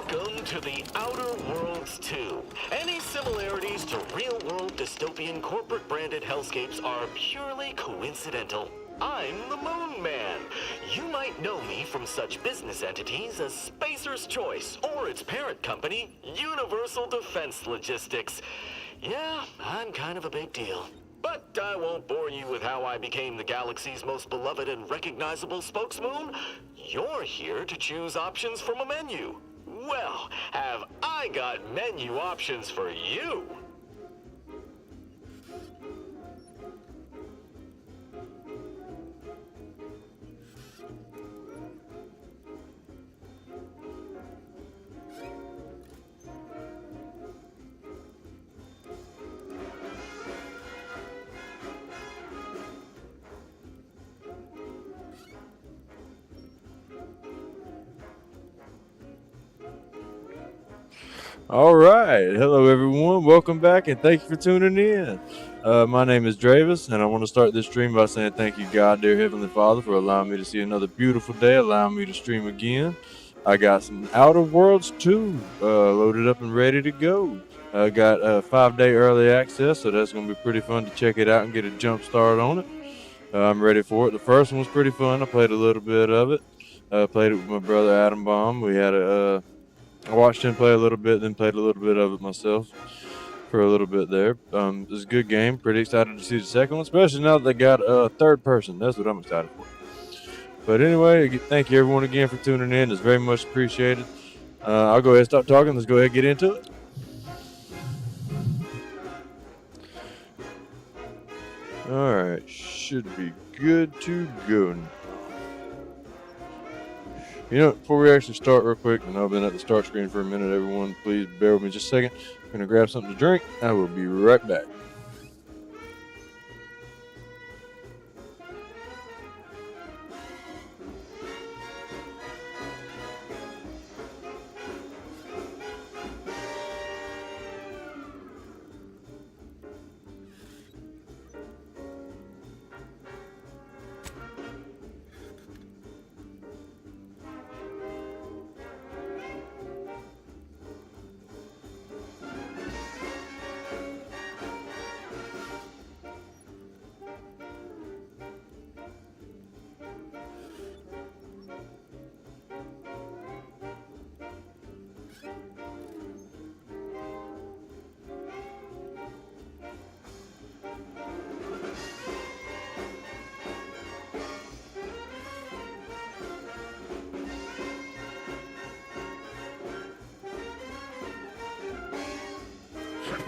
Welcome to the Outer Worlds 2. Any similarities to real-world dystopian corporate-branded hellscapes are purely coincidental. I'm the Moon Man. You might know me from such business entities as Spacer's Choice or its parent company, Universal Defense Logistics. Yeah, I'm kind of a big deal. But I won't bore you with how I became the galaxy's most beloved and recognizable spokesmoon. You're here to choose options from a menu. Well, have I got menu options for you? All right. Hello, everyone. Welcome back, and thank you for tuning in. My name is Dravis, and I want to start this stream by saying thank you, God, dear Heavenly Father, for allowing me to see another beautiful day, allowing me to stream again. I got some Outer Worlds 2 loaded up and ready to go. I got a 5-day early access, so that's going to be pretty fun to check it out and get a jump start on it. I'm ready for it. The first one was pretty fun. I played a little bit of it. Played it with my brother Adam Bomb. We had I watched him play a little bit, then played a little bit of it myself for a little bit there. It was a good game. Pretty excited to see the second one, especially now that they got a third person. That's what I'm excited for. But anyway, thank you everyone again for tuning in. It's very much appreciated. I'll go ahead and stop talking. Let's go ahead and get into it. All right, should be good to go now. You know, before we actually start real quick, and I've been at the start screen for a minute, everyone, please bear with me just a second. I'm going to grab something to drink. I will be right back.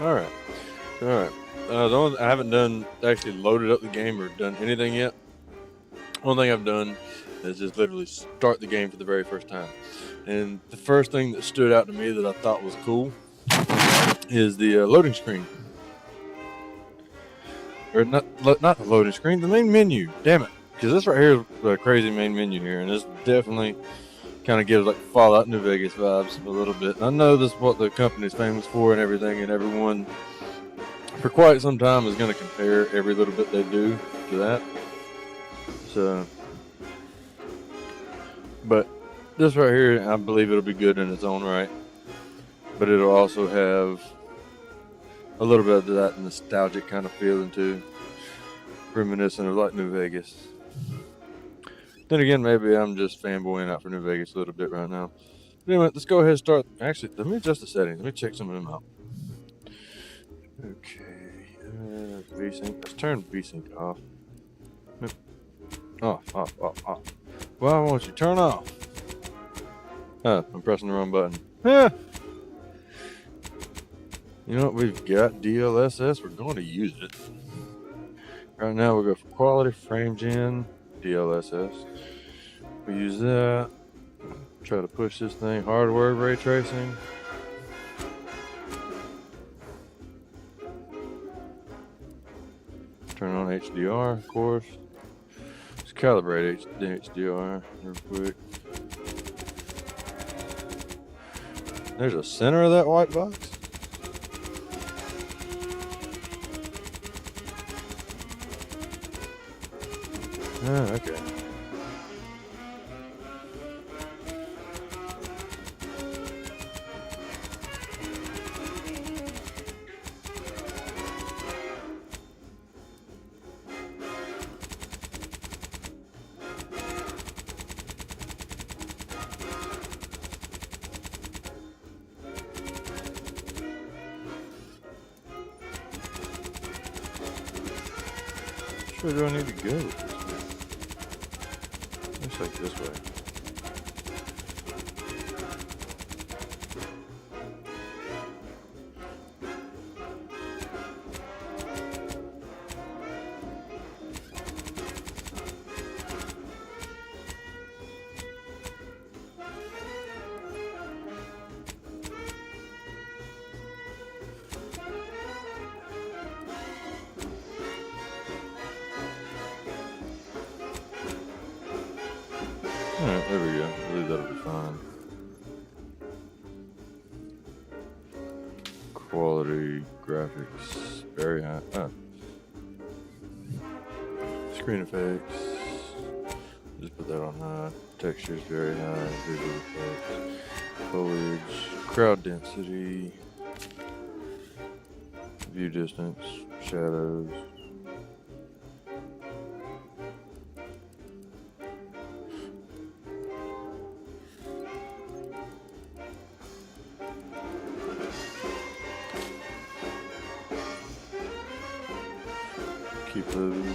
Alright. I haven't actually loaded up the game or done anything yet. One thing I've done is just literally start the game for the very first time. And the first thing that stood out to me that I thought was cool is the loading screen. Or not the loading screen, the main menu. Damn it. Because this right here is a crazy main menu here. And this definitely kind of gives like Fallout New Vegas vibes a little bit. And I know this is what the company's famous for and everything, and everyone for quite some time is going to compare every little bit they do to that. So, but this right here, I believe it'll be good in its own right. But it'll also have a little bit of that nostalgic kind of feeling too, reminiscent of like New Vegas. Then again, maybe I'm just fanboying out for New Vegas a little bit right now. But anyway, let's go ahead and start. Actually, let me adjust the settings. Let me check some of them out. Okay. VSync. Let's turn VSync off. Off. Why won't you turn off? I'm pressing the wrong button. You know what? We've got DLSS. We're going to use it. Right now, we'll go for quality, frame gen, DLSS. We use that. Try to push this thing. Hardware ray tracing. Turn on HDR, of course. Let's calibrate HDR real quick. There's a center of that white box. Oh, okay. Which way do I need to go with this thing? Looks like this way. Alright, there we go. I believe that'll be fine. Quality, graphics, very high. Screen effects. Just put that on high. Textures very high. Visual effects. Foliage. Crowd density. View distance. Shadows. Keep those.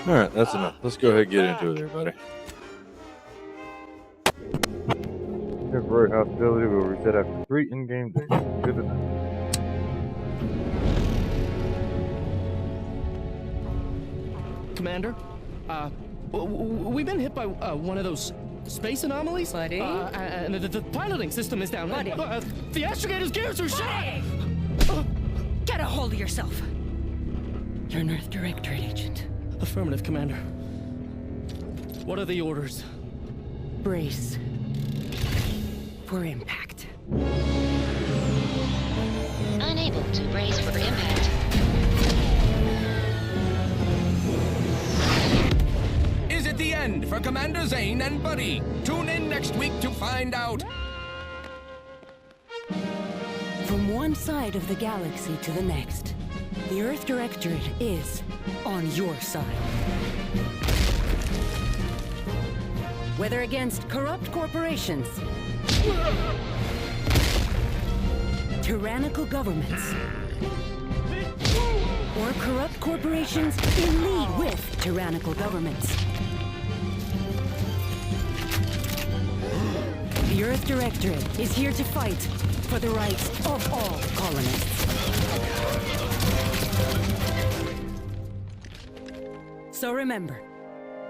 Alright, that's enough. Let's go ahead and get into it, everybody. Temporary hostility will reset after 3 in-game days. Good enough. Commander, we've been hit by one of those space anomalies. Buddy? And the piloting system is down. Buddy? The astrogator's gears are shot! Get a hold of yourself. You're an Earth Directorate agent. Affirmative, Commander. What are the orders? Brace for impact. Unable to brace for impact. Is it the end for Commander Zane and Buddy? Tune in next week to find out. From one side of the galaxy to the next, the Earth Directorate is on your side. Whether against corrupt corporations, tyrannical governments, or corrupt corporations in league with tyrannical governments, the Earth Directorate is here to fight for the rights of all colonists. So remember,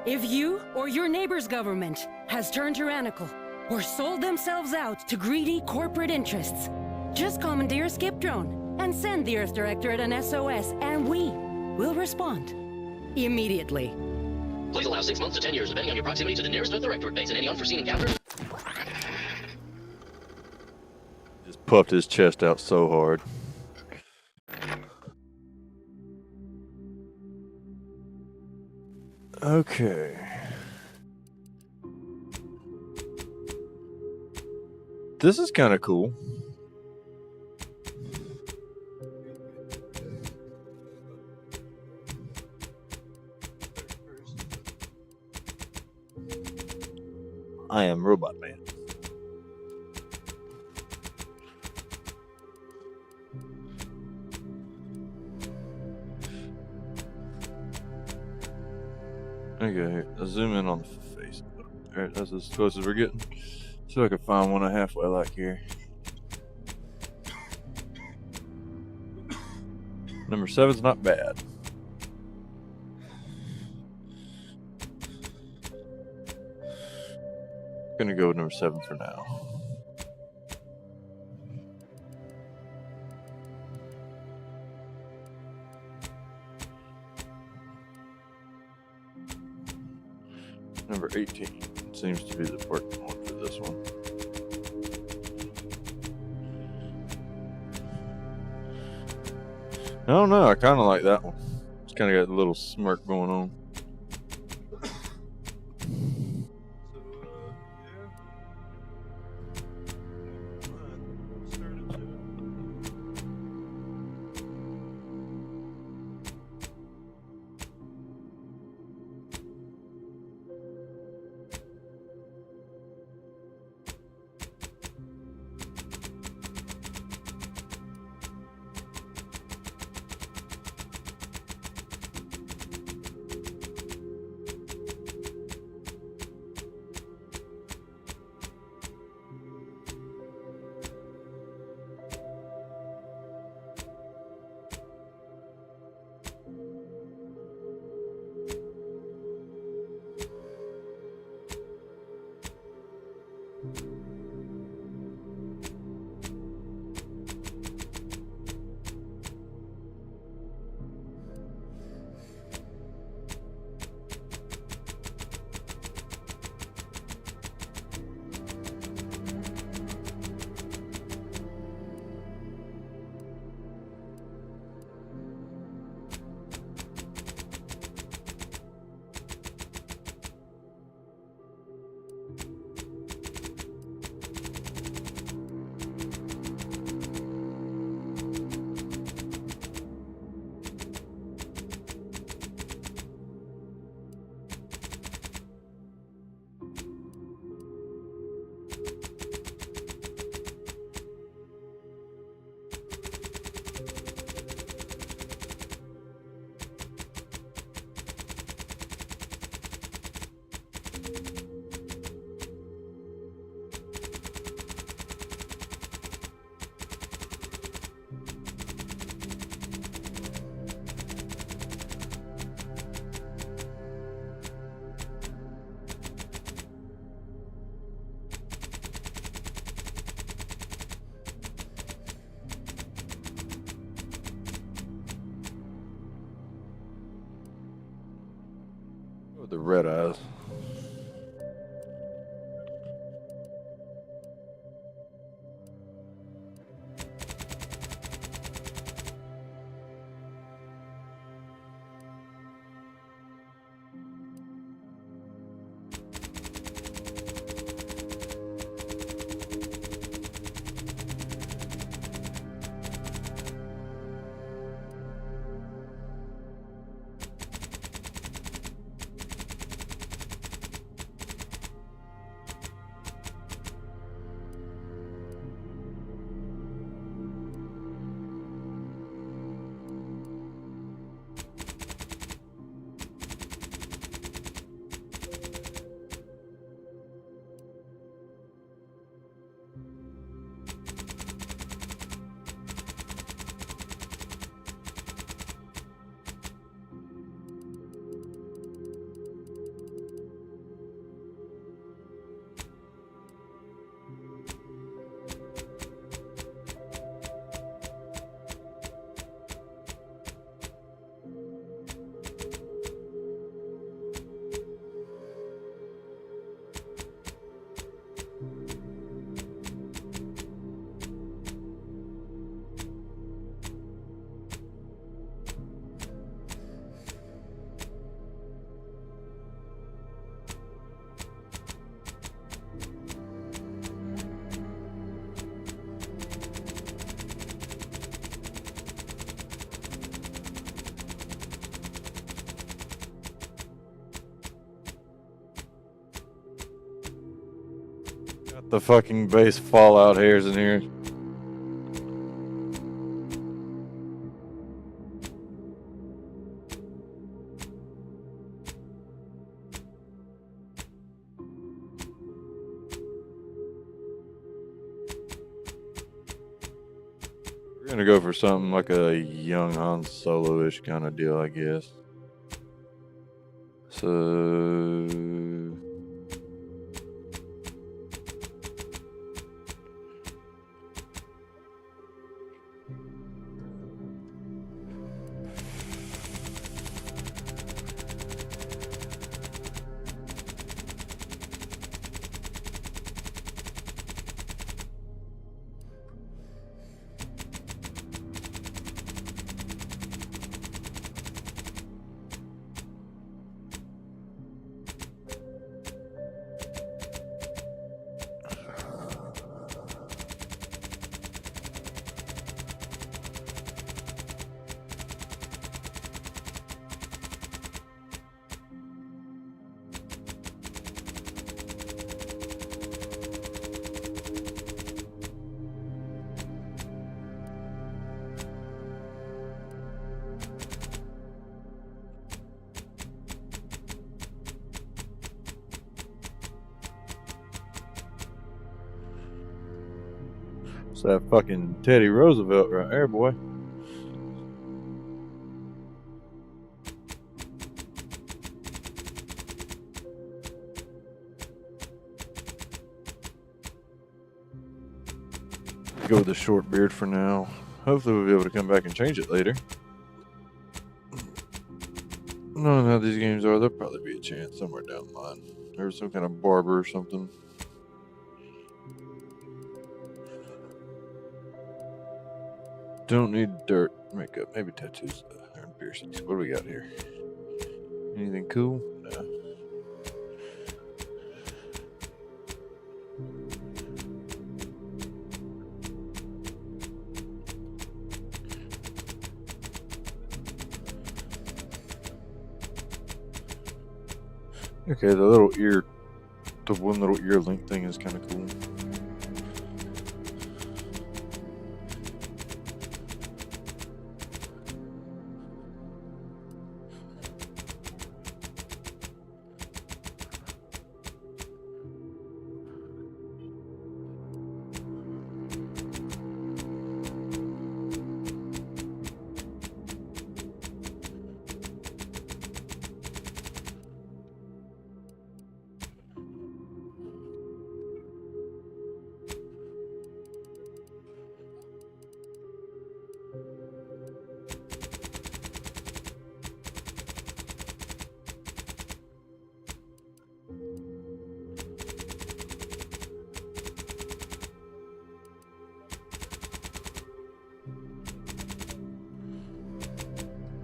if you or your neighbor's government has turned tyrannical or sold themselves out to greedy corporate interests, just commandeer a skip drone and send the Earth Directorate an SOS, and we will respond immediately. Please allow 6 months to 10 years, depending on your proximity to the nearest Earth Directorate base and any unforeseen encounter. Just puffed his chest out so hard. Okay. This is kind of cool. I am Robot Man. Okay, I'll zoom in on the face. Alright, that's as close as we're getting. See if I can find one I halfway like here. Number 7's not bad. Gonna go with number 7 for now. Number 18 seems to be the important one for this one. I don't know, I kind of like that one. It's kind of got a little smirk going on. With the red eyes. Got the fucking base Fallout hairs in here. We're gonna go for something like a young Han Solo-ish kind of deal, I guess. So it's that fucking Teddy Roosevelt right there, boy. Go with the short beard for now. Hopefully we'll be able to come back and change it later. Knowing how these games are, there'll probably be a chance somewhere down the line. There's some kind of barber or something. Don't need dirt, makeup, maybe tattoos and piercings. What do we got here? Anything cool? No. Okay, the one little ear link thing is kind of cool.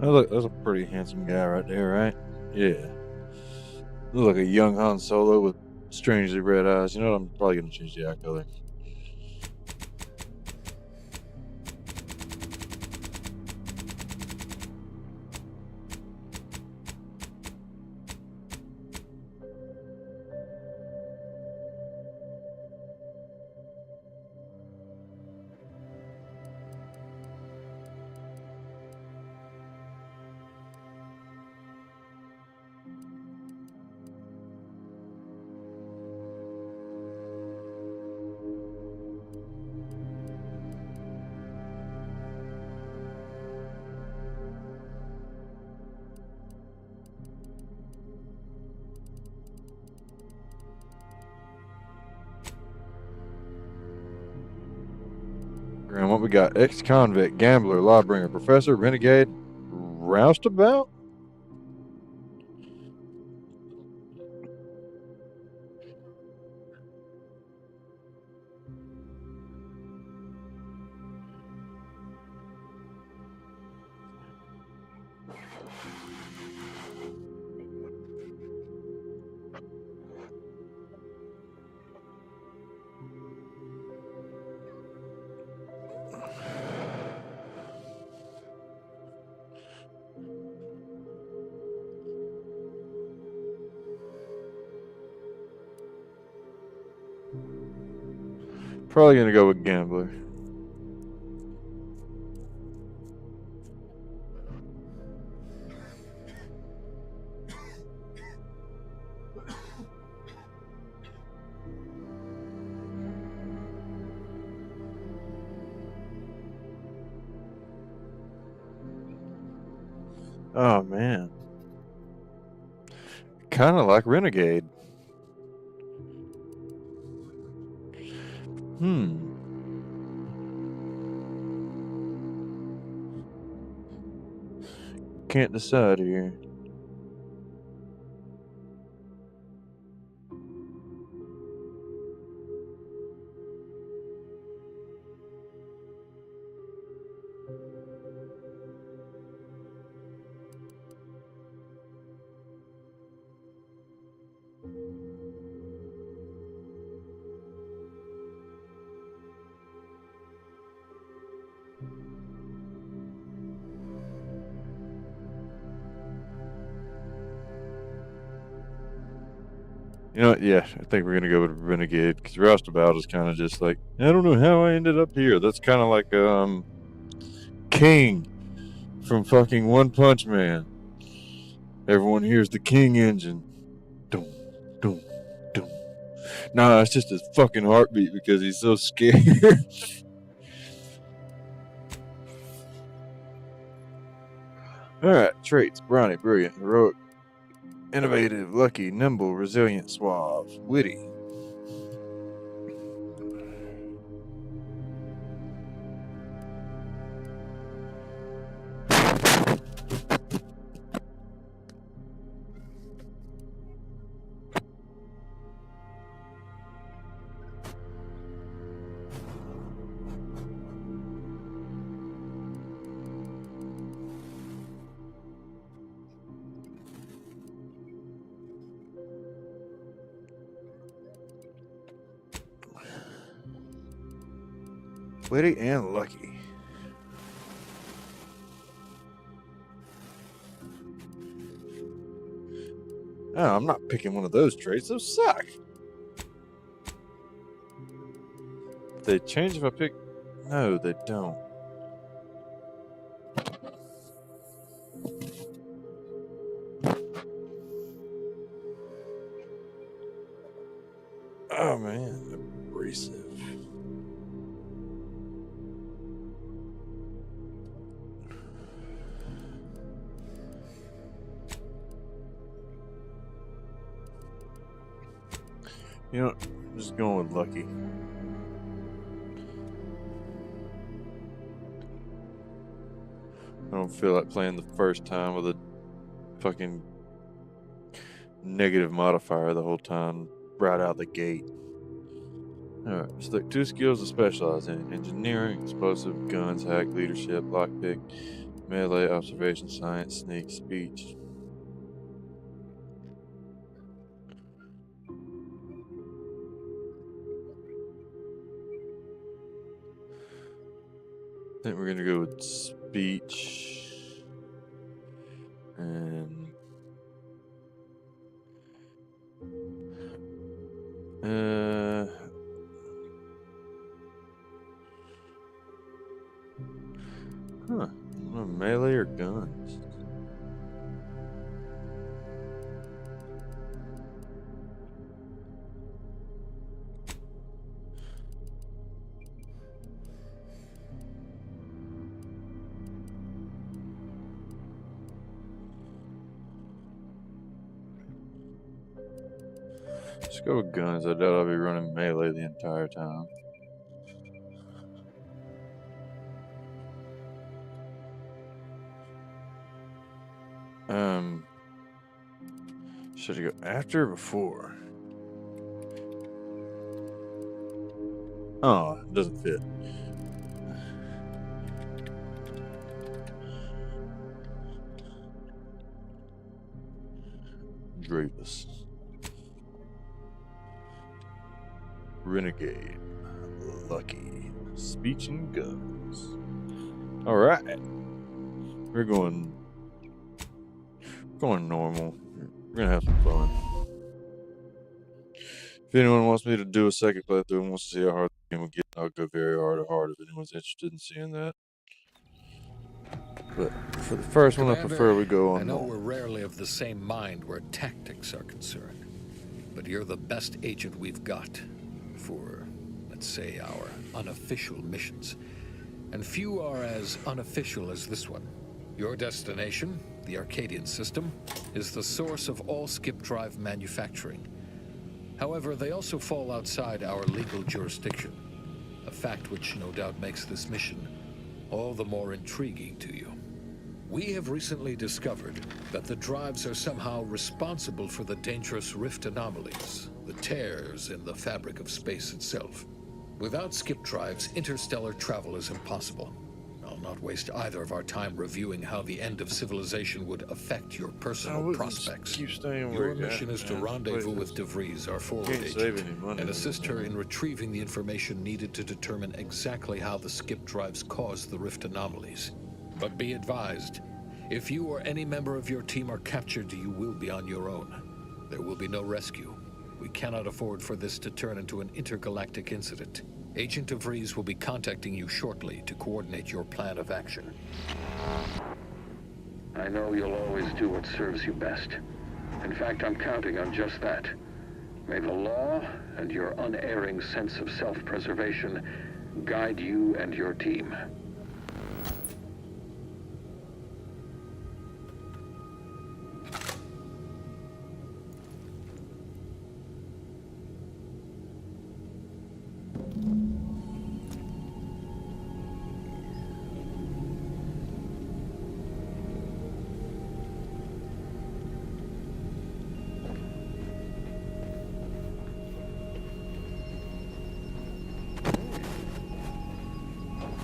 Oh, look, that's a pretty handsome guy right there, right? Yeah. Look like a young Han Solo with strangely red eyes. You know what? I'm probably going to change the eye color. And what we got? Ex-convict, gambler, lawbringer, professor, renegade, roustabout? Probably gonna go with gambler. Oh man. Kind of like renegade. Can't decide here. You know what? Yeah, I think we're gonna go with renegade because roustabout is kind of just like, I don't know how I ended up here. That's kind of like King from fucking One Punch Man. Everyone hears the King engine. Doom, doom, doom. Nah, it's just his fucking heartbeat because he's so scared. Alright, traits: brawny, brilliant, heroic, innovative, lucky, nimble, resilient, suave, witty. Witty and lucky. Oh, I'm not picking one of those traits. Those suck. They change if I pick... No, they don't. Oh, man. Abrasive. You know, I'm just going with lucky. I don't feel like playing the first time with a fucking negative modifier the whole time right out the gate. Alright, select 2 skills to specialize in: engineering, explosive, guns, hack, leadership, lockpick, melee, observation, science, sneak, speech. I think we're gonna go with speech and melee or guns. Let's go with guns. I doubt I'll be running melee the entire time. Should I go after or before? Oh, it doesn't fit. Dravis. Renegade. Lucky. Speech and guns. Alright. We're going normal. We're gonna have some fun. If anyone wants me to do a second playthrough and wants to see how hard the game will get, I'll go very hard or hard if anyone's interested in seeing that. But for the first one, I prefer we go on. I know we're rarely of the same mind where tactics are concerned, but you're the best agent we've got for, let's say, our unofficial missions. And few are as unofficial as this one. Your destination, the Arcadian system, is the source of all skip drive manufacturing. However, they also fall outside our legal jurisdiction, a fact which no doubt makes this mission all the more intriguing to you. We have recently discovered that the drives are somehow responsible for the dangerous rift anomalies, the tears in the fabric of space itself. Without skip drives, interstellar travel is impossible. I'll not waste either of our time reviewing how the end of civilization would affect your personal prospects. Your mission is to rendezvous with DeVries, our forward agent, and assist her in retrieving the information needed to determine exactly how the skip drives cause the rift anomalies. But be advised, if you or any member of your team are captured, you will be on your own. There will be no rescue. We cannot afford for this to turn into an intergalactic incident. Agent DeVries will be contacting you shortly to coordinate your plan of action. I know you'll always do what serves you best. In fact, I'm counting on just that. May the law and your unerring sense of self-preservation guide you and your team.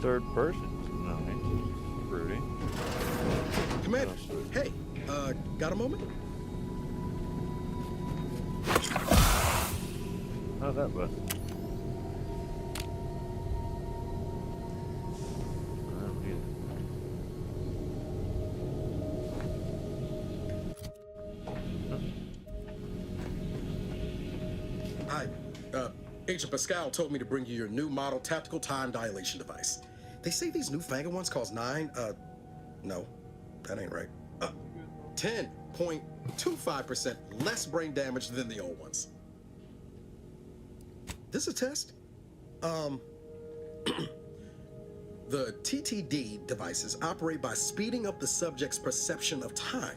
Third person. Nice. Pretty. Commander, hey, got a moment? How's that, bud? Agent Pascal told me to bring you your new model tactical time dilation device. They say these newfangled ones cost no, that ain't right. 10.25% less brain damage than the old ones. This is a test? The TTD devices operate by speeding up the subject's perception of time.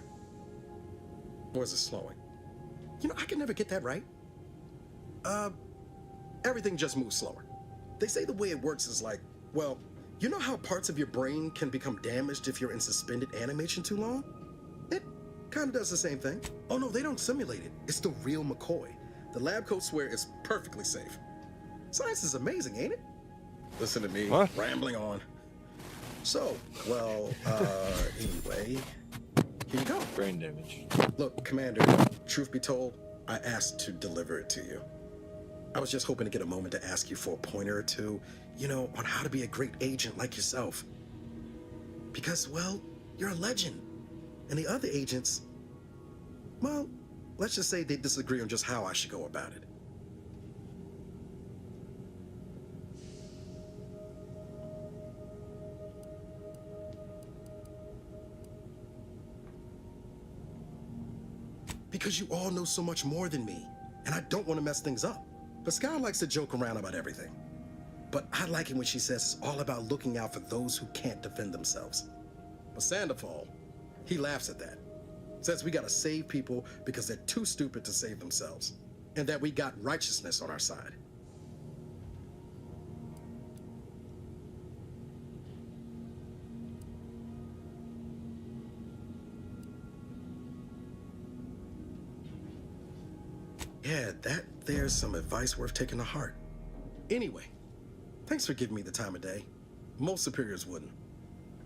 Or is it slowing? You know, I can never get that right. Everything just moves slower. They say the way it works is like, well, you know how parts of your brain can become damaged if you're in suspended animation too long? It kind of does the same thing. Oh no, they don't simulate it. It's the real McCoy. The lab coats swear it's perfectly safe. Science is amazing, ain't it? Listen to me, rambling on. So, well, anyway, here you go. Brain damage. Look, Commander, truth be told, I asked to deliver it to you. I was just hoping to get a moment to ask you for a pointer or two, you know, on how to be a great agent like yourself. Because, well, you're a legend. And the other agents, well, let's just say they disagree on just how I should go about it. Because you all know so much more than me, and I don't want to mess things up. Pascal likes to joke around about everything. But I like it when she says it's all about looking out for those who can't defend themselves. But Sandoval, he laughs at that. Says we gotta save people because they're too stupid to save themselves. And that we got righteousness on our side. Yeah, there's some advice worth taking to heart. Anyway, thanks for giving me the time of day. Most superiors wouldn't.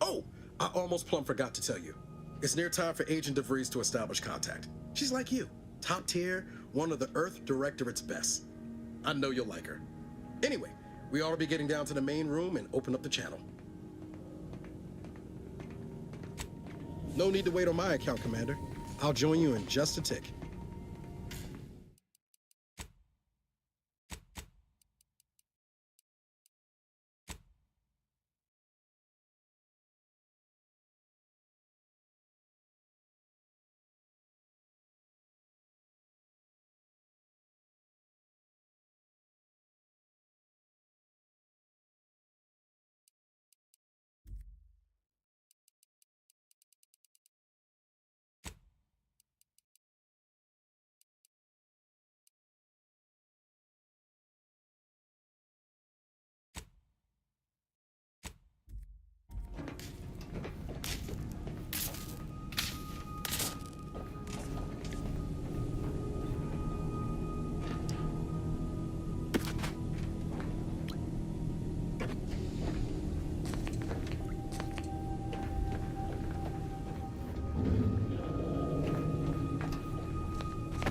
Oh, I almost plumb forgot to tell you. It's near time for Agent DeVries to establish contact. She's like you, top tier, one of the Earth Directorate's best. I know you'll like her. Anyway, we ought to be getting down to the main room and open up the channel. No need to wait on my account, Commander. I'll join you in just a tick.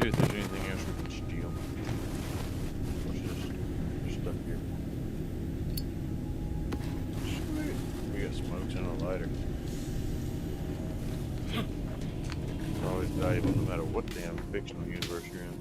See if there's anything else we can steal. What's this? Stuff here. Sweet. We got smokes and a lighter. It's always valuable no matter what damn fictional universe you're in.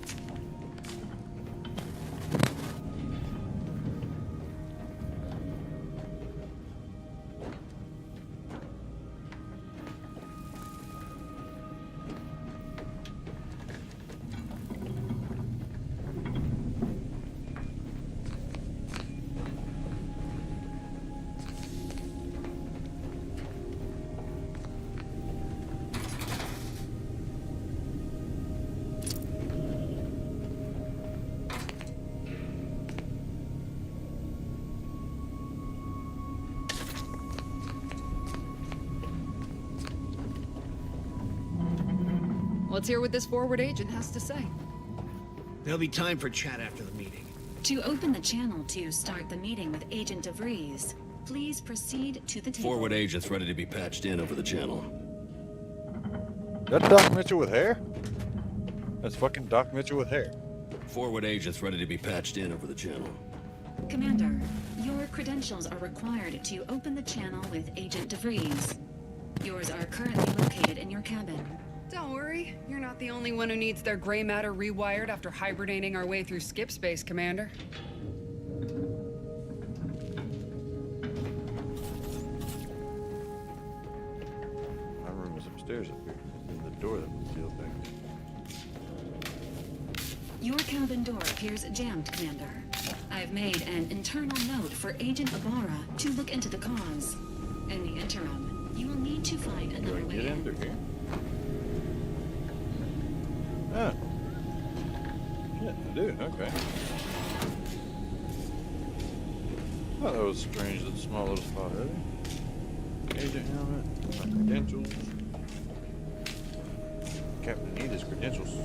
Let's hear what this forward agent has to say. There'll be time for chat after the meeting. To open the channel to start the meeting with Agent DeVries, please proceed to the table. Forward agent's ready to be patched in over the channel. That Doc Mitchell with hair? That's fucking Doc Mitchell with hair. Forward agent's ready to be patched in over the channel. Commander, your credentials are required to open the channel with Agent DeVries. Yours are currently located in your cabin. Don't worry, you're not the only one who needs their gray matter rewired after hibernating our way through skip space, Commander. stairs up here. And the door that was sealed back there. Your cabin door appears jammed, Commander. I've made an internal note for Agent Ibarra to look into the cause. In the interim, you will need to find Do I another way get in in. through here? Ah. Shit, I do, okay. I thought that was strange, that small little spot there. Agent helmet, my credentials. Captain need his credentials.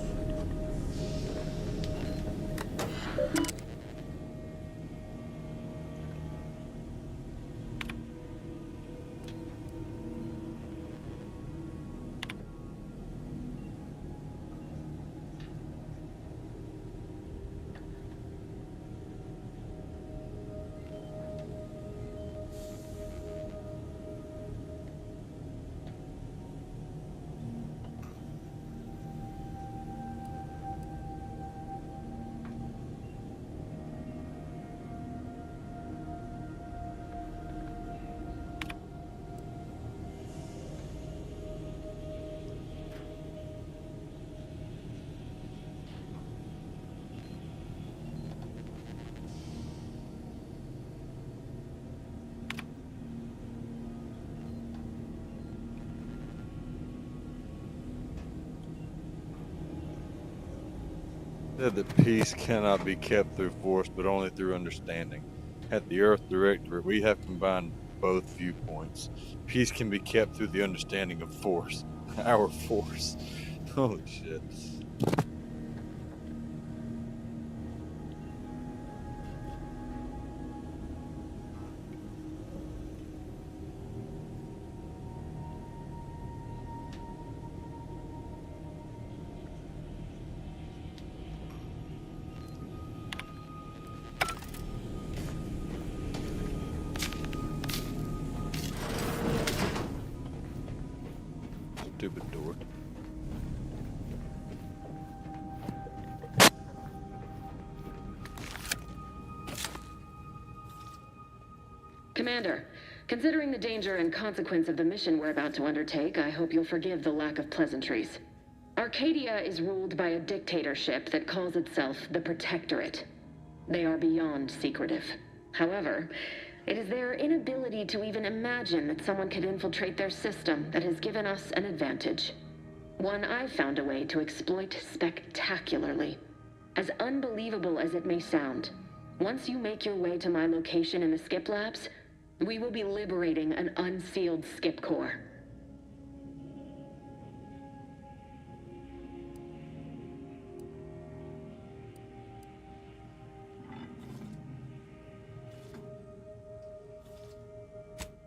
Said that peace cannot be kept through force, but only through understanding. At the Earth Directorate, we have combined both viewpoints. Peace can be kept through the understanding of force. Our force. Holy shit. Stupid door. Commander, considering the danger and consequence of the mission we're about to undertake, I hope you'll forgive the lack of pleasantries. Arcadia is ruled by a dictatorship that calls itself the Protectorate. They are beyond secretive. However, it is their inability to even imagine that someone could infiltrate their system that has given us an advantage. One I've found a way to exploit spectacularly. As unbelievable as it may sound, once you make your way to my location in the Skip Labs, we will be liberating an unsealed Skip core.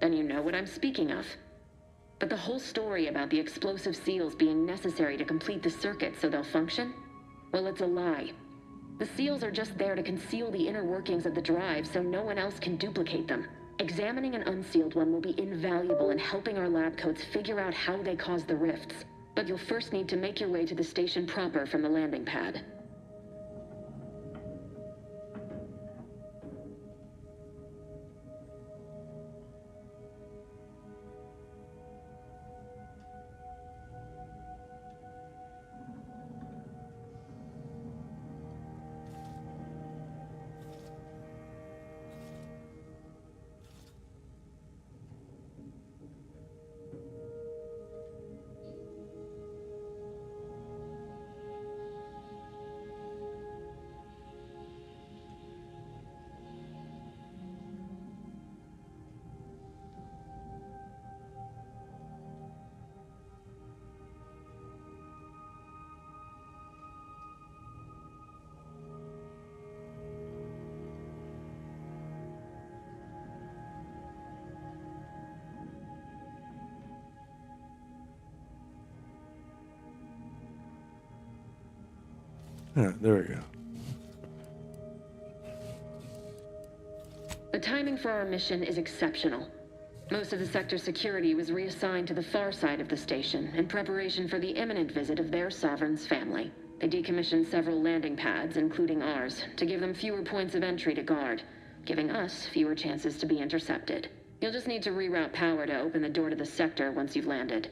Then you know what I'm speaking of. But the whole story about the explosive seals being necessary to complete the circuit so they'll function? Well, it's a lie. The seals are just there to conceal the inner workings of the drive so no one else can duplicate them. Examining an unsealed one will be invaluable in helping our lab coats figure out how they cause the rifts. But you'll first need to make your way to the station proper from the landing pad. Yeah, there we go. The timing for our mission is exceptional. Most of the sector's security was reassigned to the far side of the station in preparation for the imminent visit of their sovereign's family. They decommissioned several landing pads, including ours, to give them fewer points of entry to guard, giving us fewer chances to be intercepted. You'll just need to reroute power to open the door to the sector once you've landed.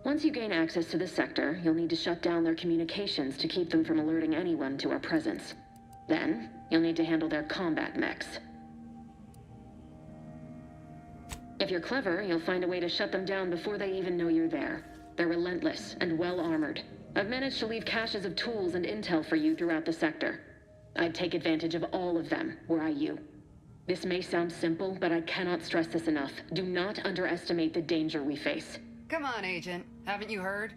Once you gain access to the sector, you'll need to shut down their communications to keep them from alerting anyone to our presence. Then, you'll need to handle their combat mechs. If you're clever, you'll find a way to shut them down before they even know you're there. They're relentless and well-armored. I've managed to leave caches of tools and intel for you throughout the sector. I'd take advantage of all of them, were I you. This may sound simple, but I cannot stress this enough. Do not underestimate the danger we face. Come on, Agent. Haven't you heard?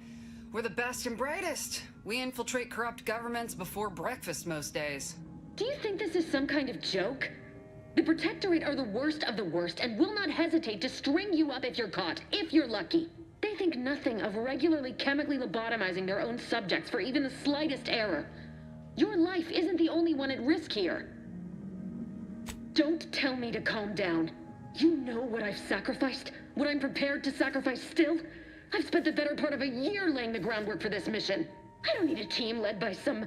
We're the best and brightest. We infiltrate corrupt governments before breakfast most days. Do you think this is some kind of joke? The Protectorate are the worst of the worst and will not hesitate to string you up if you're caught, if you're lucky. They think nothing of regularly chemically lobotomizing their own subjects for even the slightest error. Your life isn't the only one at risk here. Don't tell me to calm down. You know what I've sacrificed? What I'm prepared to sacrifice still? I've spent the better part of a year laying the groundwork for this mission. I don't need a team led by some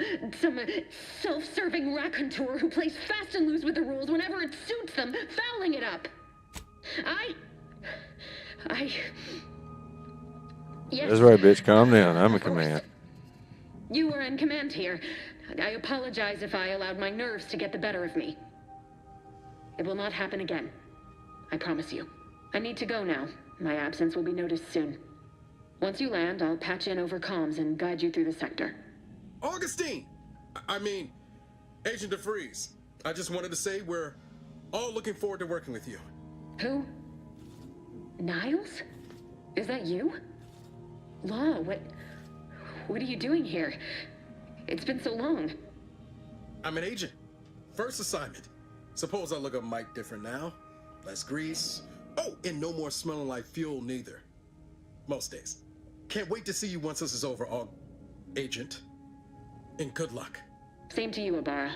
self-serving raconteur who plays fast and loose with the rules whenever it suits them, fouling it up. Yes. That's right, bitch. Calm down. I'm in command. You were in command here. I apologize if I allowed my nerves to get the better of me. It will not happen again. I promise you. I need to go now. My absence will be noticed soon. Once you land, I'll patch in over comms and guide you through the sector. Augustine! I mean, Agent DeFreeze. I just wanted to say we're all looking forward to working with you. Who? Niles? Is that you? Law, what are you doing here? It's been so long. I'm an agent. First assignment. Suppose I look a mite different now. Less grease. Oh, and no more smelling like fuel neither. Most days. Can't wait to see you once this is over, Agent. And good luck. Same to you, Ibarra.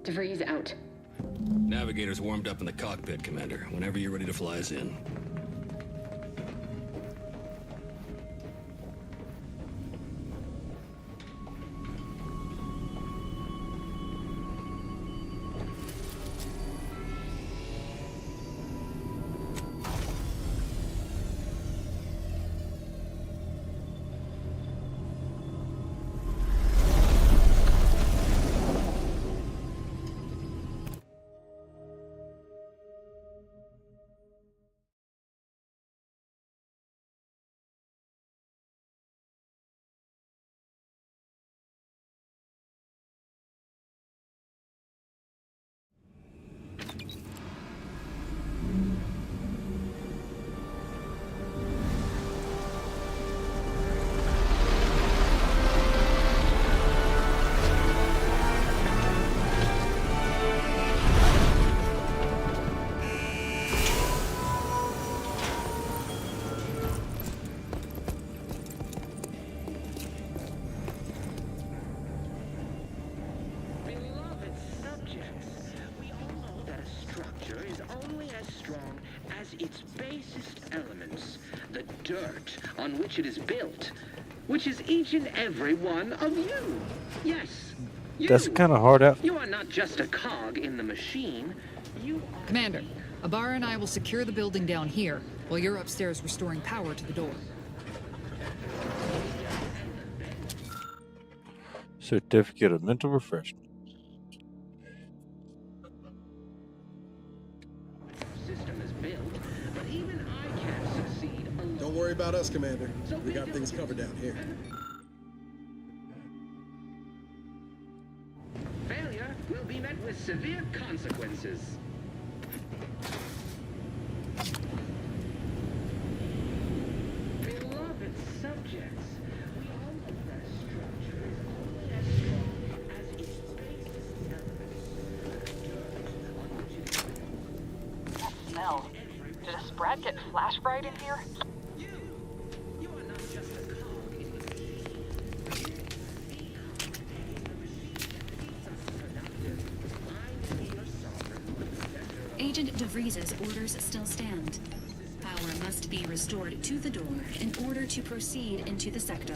DeVries out. Navigator's warmed up in the cockpit, Commander. Whenever you're ready to fly us in. its basest elements, the dirt on which it is built, which is each and every one of you. Yes, you. That's kind of hard out. You are not just a cog in the machine. You are... Commander, Ibarra and I will secure the building down here, while you're upstairs restoring power to the door. Certificate of mental refreshment. System is built, but even I can't succeed alone. Don't worry about us, Commander. We got things covered down here. Failure will be met with severe consequences. Beloved subjects, we all know that a structure is only as strong as its basest elements. On which it is That smell. Did a Sprat get flash fried in here? You are not just a cog in the machine. Agent DeVries's orders still stand. Power must be restored to the door in order to proceed into the sector.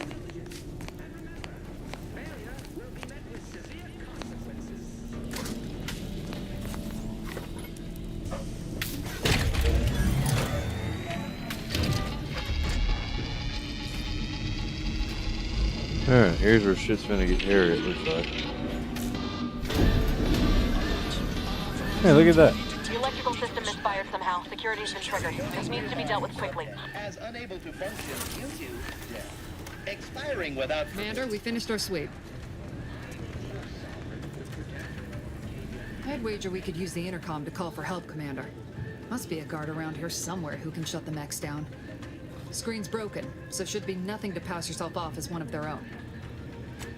Alright, here's where shit's gonna get hairy, it looks like. Hey, look at that. The electrical system misfired somehow. Security's been triggered. This needs to be dealt with quickly. As unable to function due to expiring without... Commander, we finished our sweep. I'd wager we could use the intercom to call for help, Commander. Must be a guard around here somewhere who can shut the mechs down. Screen's broken, so should be nothing to pass yourself off as one of their own.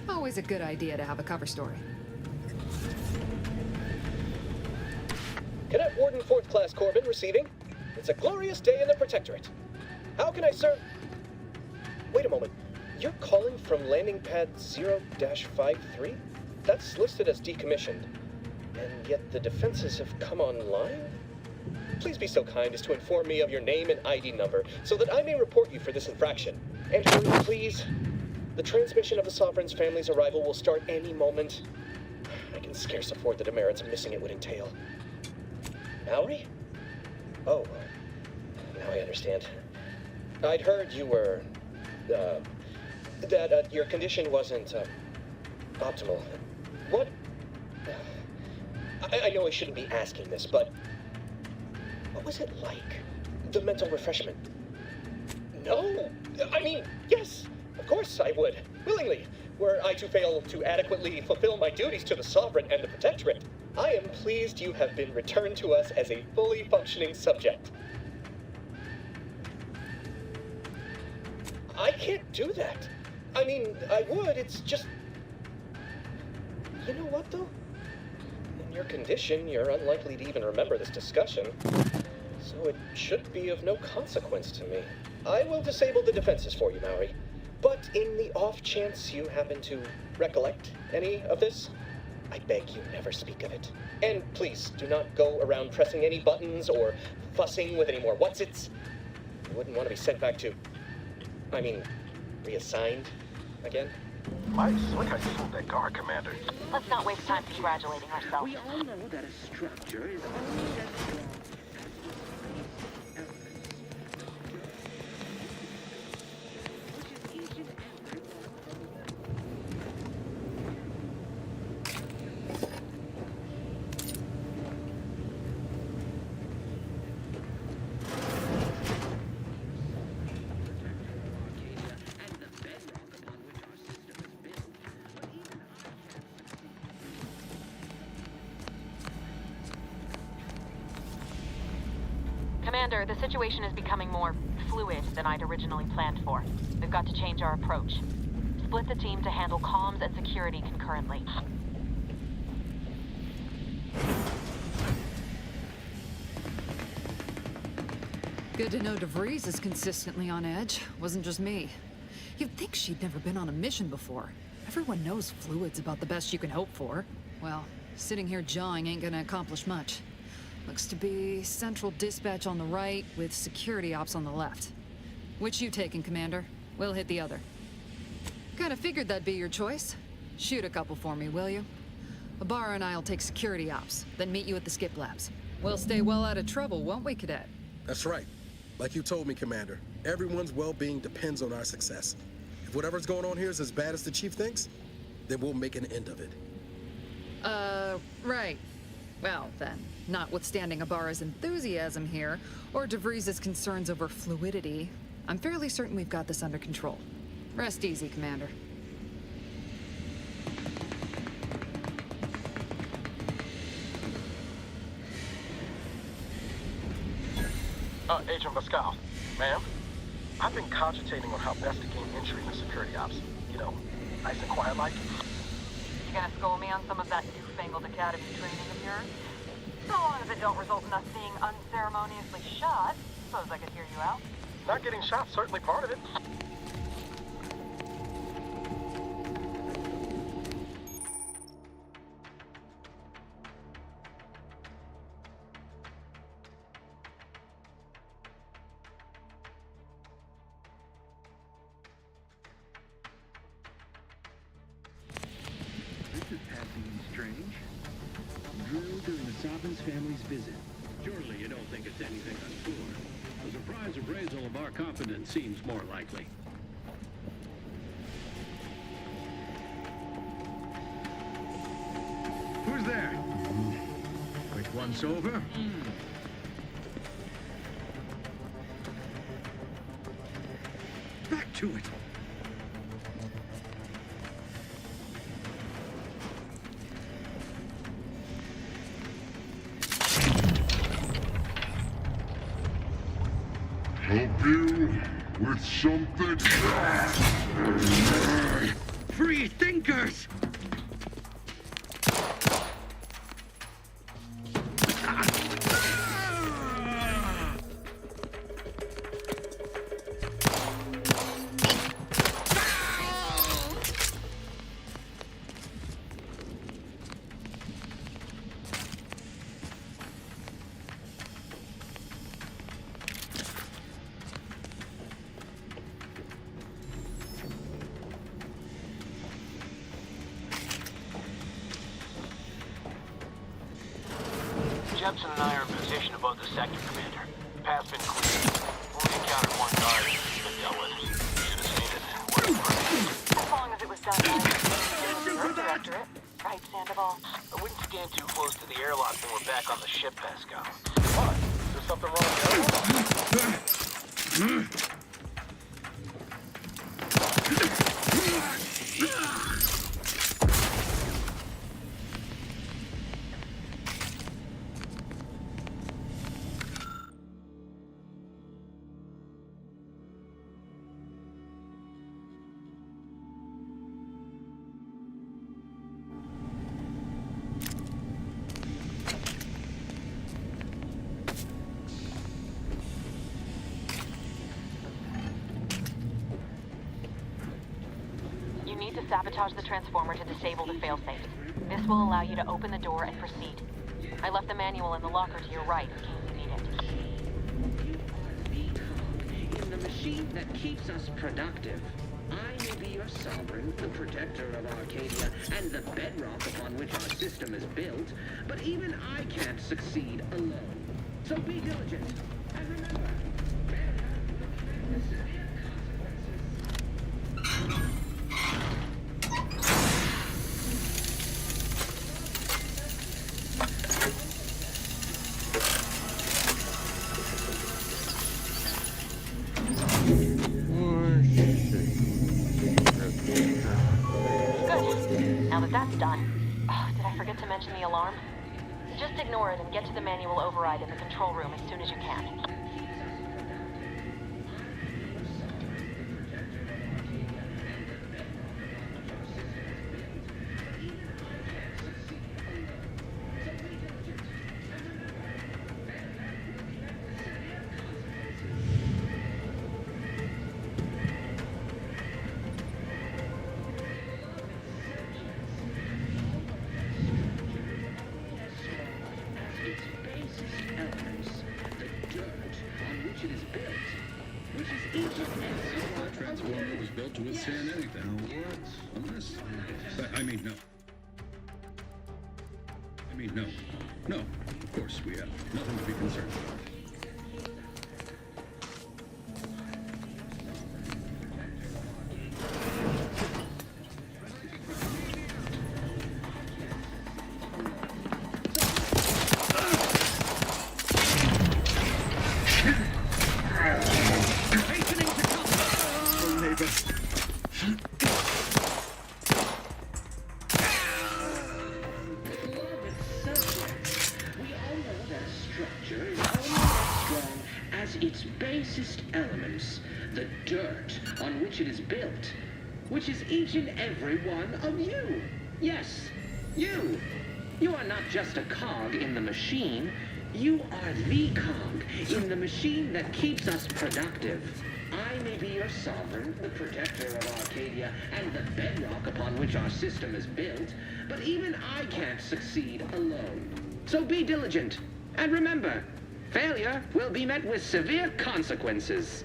Always a good idea to have a cover story. Cadet Warden 4th Class Corbin receiving. It's a glorious day in the Protectorate. How can I serve? Wait a moment. You're calling from landing pad 0-53? That's listed as decommissioned. And yet the defenses have come online? Please be so kind as to inform me of your name and ID number so that I may report you for this infraction. And hurry, please. The transmission of the Sovereign's family's arrival will start any moment. I can scarce afford the demerits missing it would entail. Mallory? Oh, now I understand. I'd heard you were, that your condition wasn't, optimal. What? I know I shouldn't be asking this, but what was it like? The mental refreshment? No! I mean, yes! Of course I would. Willingly. Were I to fail to adequately fulfill my duties to the Sovereign and the Protectorate, I am pleased you have been returned to us as a fully functioning subject. I can't do that. I mean, I would, it's just... You know what, though? In your condition, you're unlikely to even remember this discussion, so it should be of no consequence to me. I will disable the defenses for you, Maori. But in the off chance you happen to recollect any of this, I beg you never speak of it. And please, do not go around pressing any buttons or fussing with any more what's-its. You wouldn't want to be sent back to... reassigned again. Nice. Look how you fooled that guard, Commander. Let's not waste time congratulating ourselves. We all know that a structure is only as strong as Commander, the situation is becoming more fluid than I'd originally planned for. We've got to change our approach. Split the team to handle comms and security concurrently. Good to know DeVries is consistently on edge. Wasn't just me. You'd think she'd never been on a mission before. Everyone knows fluid's about the best you can hope for. Well, sitting here jawing ain't gonna accomplish much. Looks to be central dispatch on the right with security ops on the left. Which you taking, Commander? We'll hit the other. Kinda figured that'd be your choice. Shoot a couple for me, will you? Ibarra and I'll take security ops, then meet you at the skip labs. We'll stay well out of trouble, won't we, Cadet? That's right. Like you told me, Commander, everyone's well-being depends on our success. If whatever's going on here is as bad as the Chief thinks, then we'll make an end of it. Right. Well, then, notwithstanding Ibarra's enthusiasm here, or DeVries' concerns over fluidity, I'm fairly certain we've got this under control. Rest easy, Commander. Agent Pascal, ma'am, I've been cogitating on how best to gain entry in the security ops. You know, nice and quiet like. You gonna school me on some of that newfangled academy training of yours? So long as it don't result in us being unceremoniously shot, suppose I could hear you out. Not getting shot, certainly part of it. Strange. Drill during the Sovereign's family's visit. Surely you don't think it's anything untoward. A surprise appraisal of our confidence seems more likely. there. Quick once over. Back to it. Help you with something? Free thinkers! Jepson and I are in position above the sector, Commander. Path's been cleared. Only encountered one guard. Been dealt with. Should have seen it. As long as it was done by the Earth Directorate. Right, Sandoval? I wouldn't stand too close to the airlock when we're back on the ship, Pascal. What? Is there something wrong with the airlock? You need to sabotage the transformer to disable the failsafe. This will allow you to open the door and proceed. I left the manual in the locker to your right in case you need it. In the machine that keeps us productive, I may be your sovereign, the protector of Arcadia, and the bedrock upon which our system is built, but even I can't succeed alone. So be diligent, and remember, Good. Now that that's done. Oh, did I forget to mention the alarm? Just ignore it and get to the manual override in the control room as soon as you can. Transformer was built to withstand anything. Unless... I mean, no. No. Of course, we have nothing to be concerned about. its basest elements, the dirt on which it is built, which is each and every one of you. Yes, you. You are not just a cog in the machine. You are the cog in the machine that keeps us productive. I may be your sovereign, the protector of Arcadia, and the bedrock upon which our system is built, but even I can't succeed alone. So be diligent, and remember, failure will be met with severe consequences.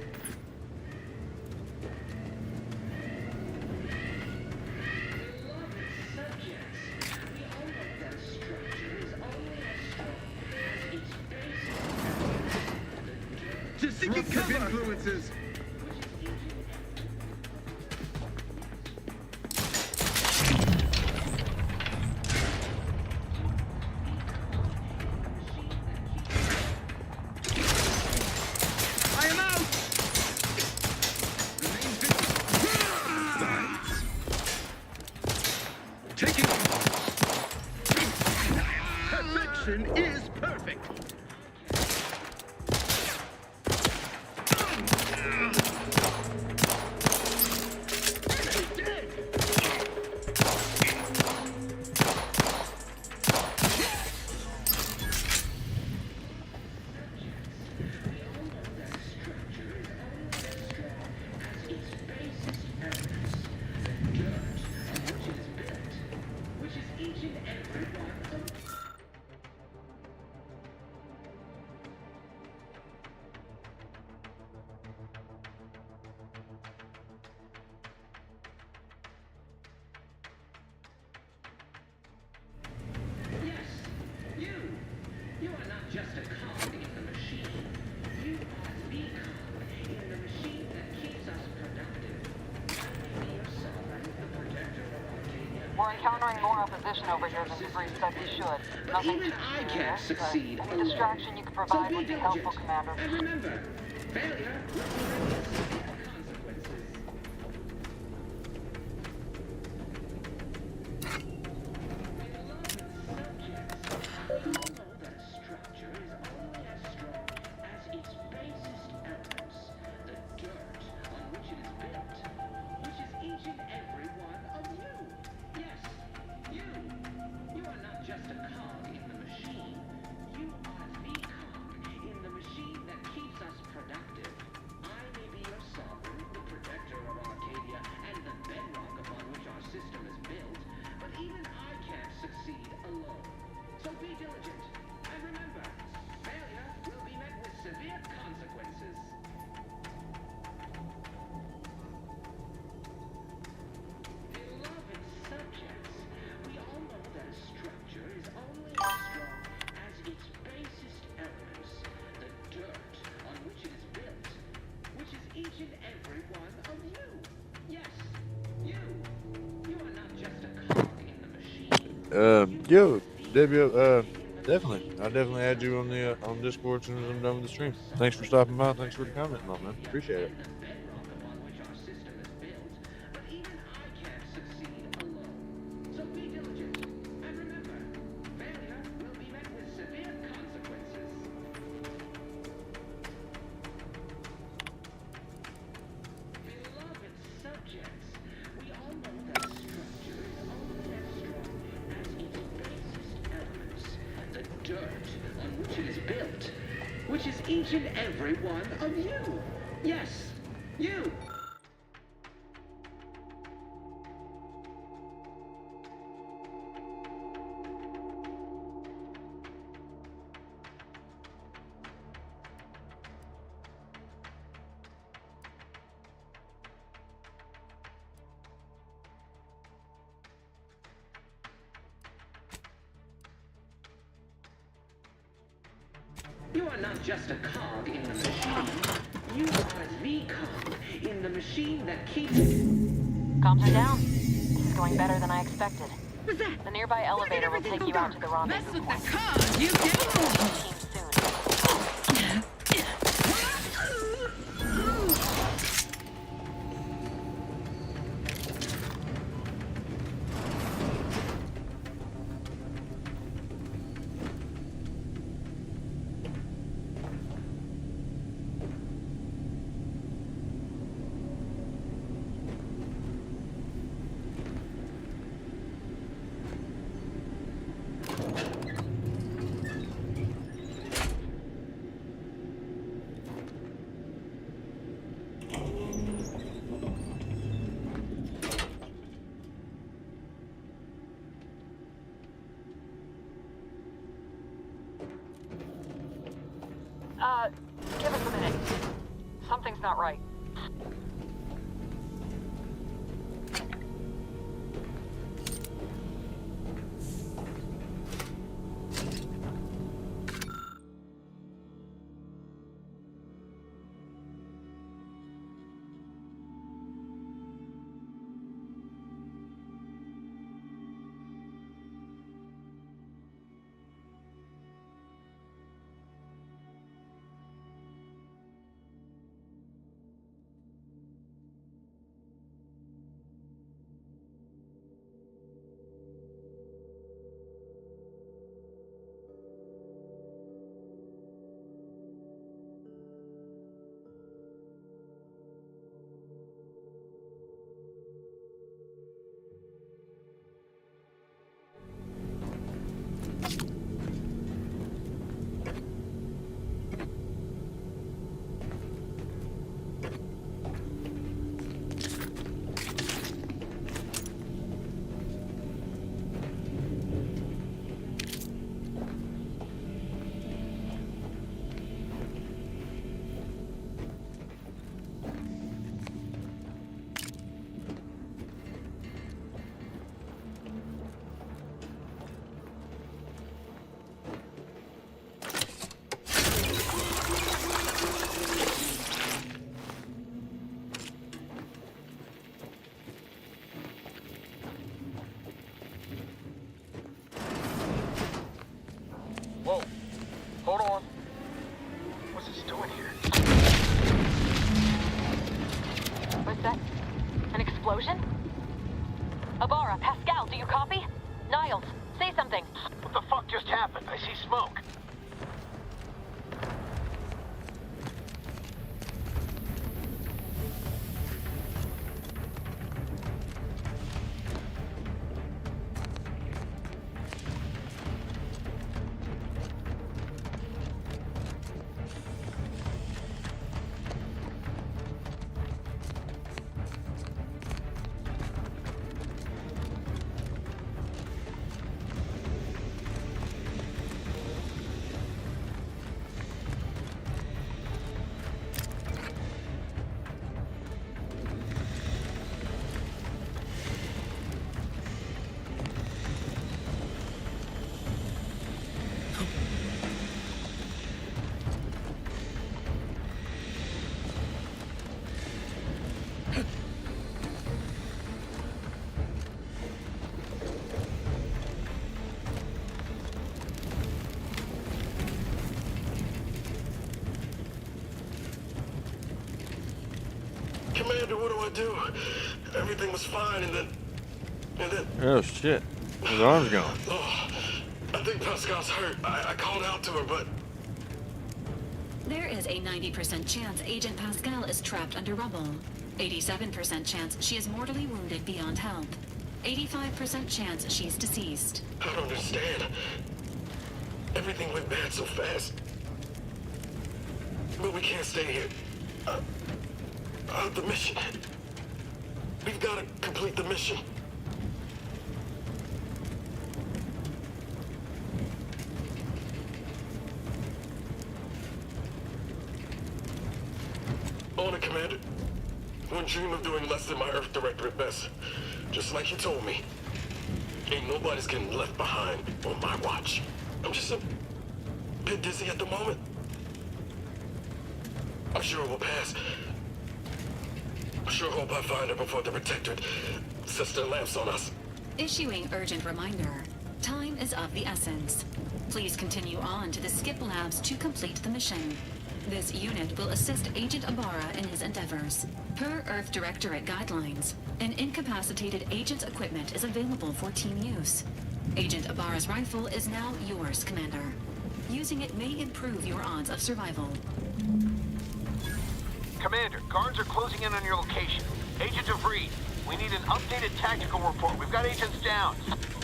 Disruptive influences. Perfection is perfect. Just a cog in the machine. You are the cog in the machine that keeps us productive. Your sovereign, the protector of Arcadia. We're encountering more opposition over here than DeVries said we should. But Nothing even too I serious, can't succeed but any alone. distraction you could So provide be would be diligent. helpful, Commander. And remember, failure will bring us severe consequences. So be diligent, and remember, failure will be met with severe consequences. Beloved subjects, we all know that a structure is only as strong as its basest elements, the dirt on which it is built, which is each and every one of you. Yes, you. You are not just a cog in the machine. Yo, Debbie, definitely. I'll definitely add you on the on Discord as soon as I'm done with the stream. Thanks for stopping by. Thanks for the comment, my man. Appreciate it. So be diligent, and remember, failure will be met with severe consequences. Beloved subjects, we all know that a structure is only as strong as its basest elements, the dirt on which it is built, which is each and every one of you. Yes, you. You are not just a cog in the machine. You are the cog in the machine that keeps... Comms are down. This is going better than I expected. The nearby elevator will take you out to the rendezvous point. You do! Team soon. Give us a minute. Something's not right. Hold on. What's this doing here? Was that an explosion? Ibarra, Pascal, do you copy? Niles, say something. What the fuck just happened? I see smoke. Commander, what do I do? Everything was fine, and then... Oh, shit. His arm's gone. Oh, I think Pascal's hurt. I called out to her, but... There is a 90% chance Agent Pascal is trapped under rubble. 87% chance she is mortally wounded beyond help. 85% chance she's deceased. I don't understand. Everything went bad so fast. But we can't stay here. The mission. We've got to complete the mission. On it, Commander. Wouldn't dream of doing less than my Earth Director at best. Just like you told me. Ain't nobody's getting left behind on my watch. I'm just a bit dizzy at the moment. I'm sure it will pass. I sure hope I find her before the Protectorate sets their lamps on us. Issuing urgent reminder. Time is of the essence. Please continue on to the Skip Labs to complete the mission. This unit will assist Agent Ibarra in his endeavors. Per Earth Directorate guidelines, an incapacitated agent's equipment is available for team use. Agent Ibarra's rifle is now yours, Commander. Using it may improve your odds of survival. Commander, guards are closing in on your location. Agent DeVries, we need an updated tactical report. We've got agents down.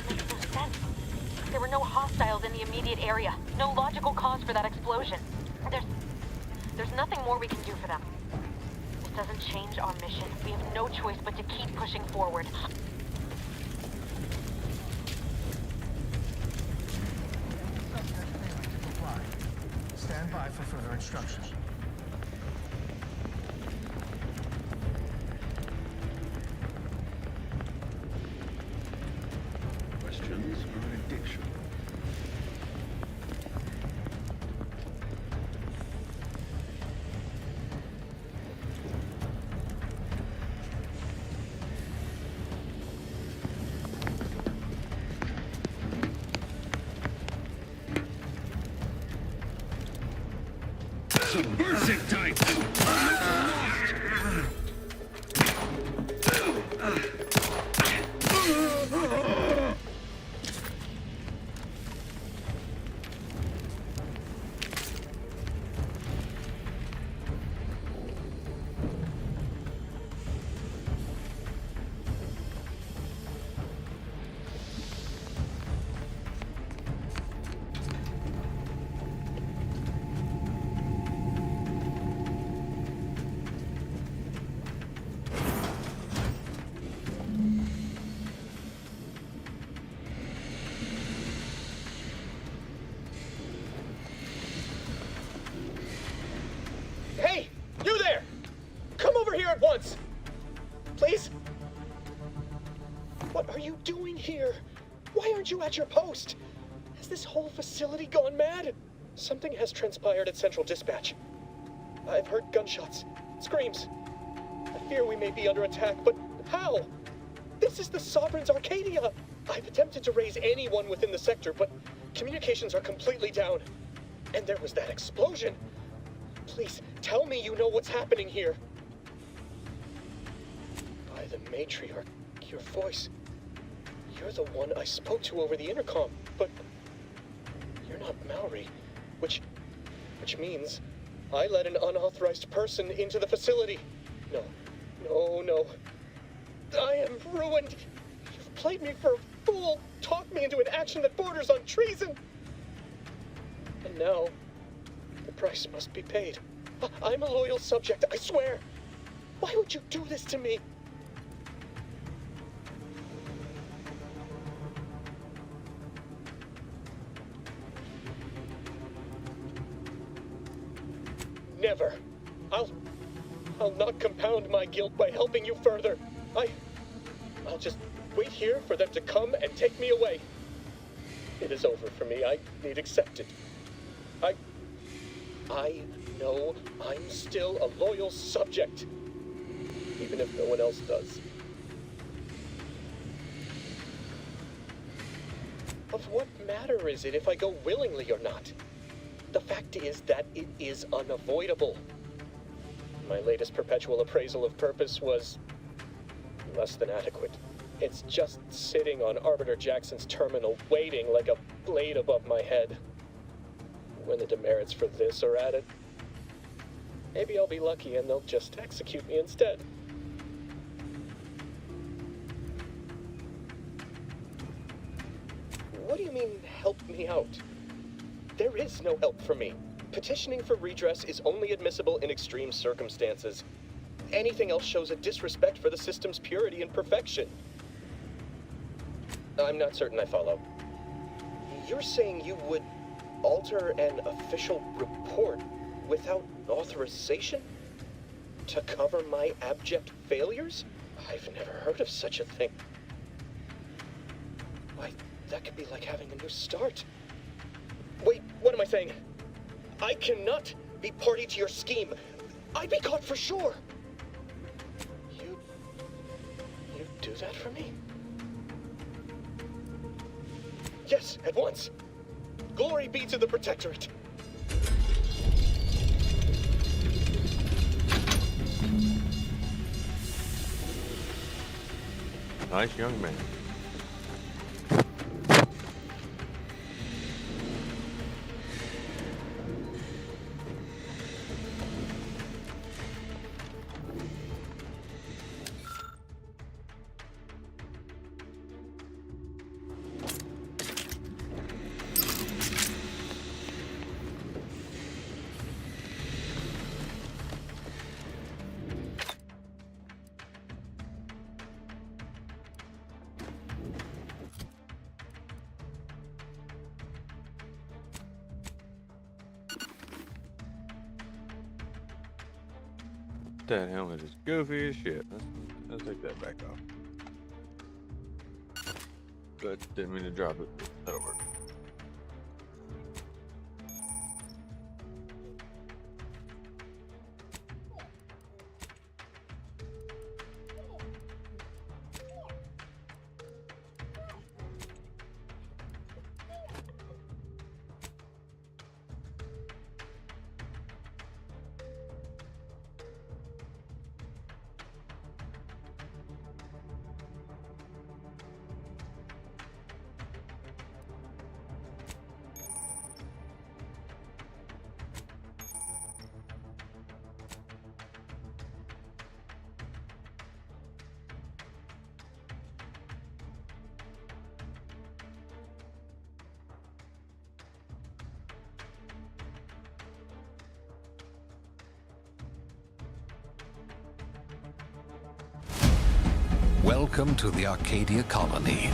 Makes no sense. There were no hostiles in the immediate area. No logical cause for that explosion. There's nothing more we can do for them. This doesn't change our mission. We have no choice but to keep pushing forward. Stand by for further instructions. Questions are an addiction. Subversive type! Hey! You there! Come over here at once! Please? What are you doing here? Why aren't you at your post? Has this whole facility gone mad? Something has transpired at Central Dispatch. I've heard gunshots, screams. I fear we may be under attack, but how? This is the Sovereign's Arcadia! I've attempted to raise anyone within the sector, but communications are completely down. And there was that explosion. Please, tell me you know what's happening here. By the matriarch, your voice. You're the one I spoke to over the intercom, but you're not Maori, which means I let an unauthorized person into the facility. No. I am ruined. You've played me for a fool, talked me into an action that borders on treason. And now, the price must be paid. I'm a loyal subject, I swear. Why would you do this to me? Never. I'll not compound my guilt by helping you further. I'll just wait here for them to come and take me away. It is over for me. I need accepted. I know I'm still a loyal subject, even if no one else does. Of what matter is it if I go willingly or not? The fact is that it is unavoidable. My latest perpetual appraisal of purpose was less than adequate. It's just sitting on Arbiter Jackson's terminal, waiting like a blade above my head. When the demerits for this are added, maybe I'll be lucky and they'll just execute me instead. What do you mean, help me out? There is no help for me. Petitioning for redress is only admissible in extreme circumstances. Anything else shows a disrespect for the system's purity and perfection. I'm not certain I follow. You're saying you would alter an official report without authorization? To cover my abject failures? I've never heard of such a thing. Why, that could be like having a new start. Wait, what am I saying? I cannot be party to your scheme. I'd be caught for sure. You do that for me? Yes, at once. Glory be to the Protectorate. Nice young man. That helmet is goofy as shit. Let's take that back off. But didn't mean to drop it. That'll work. Welcome to the Arcadia colony.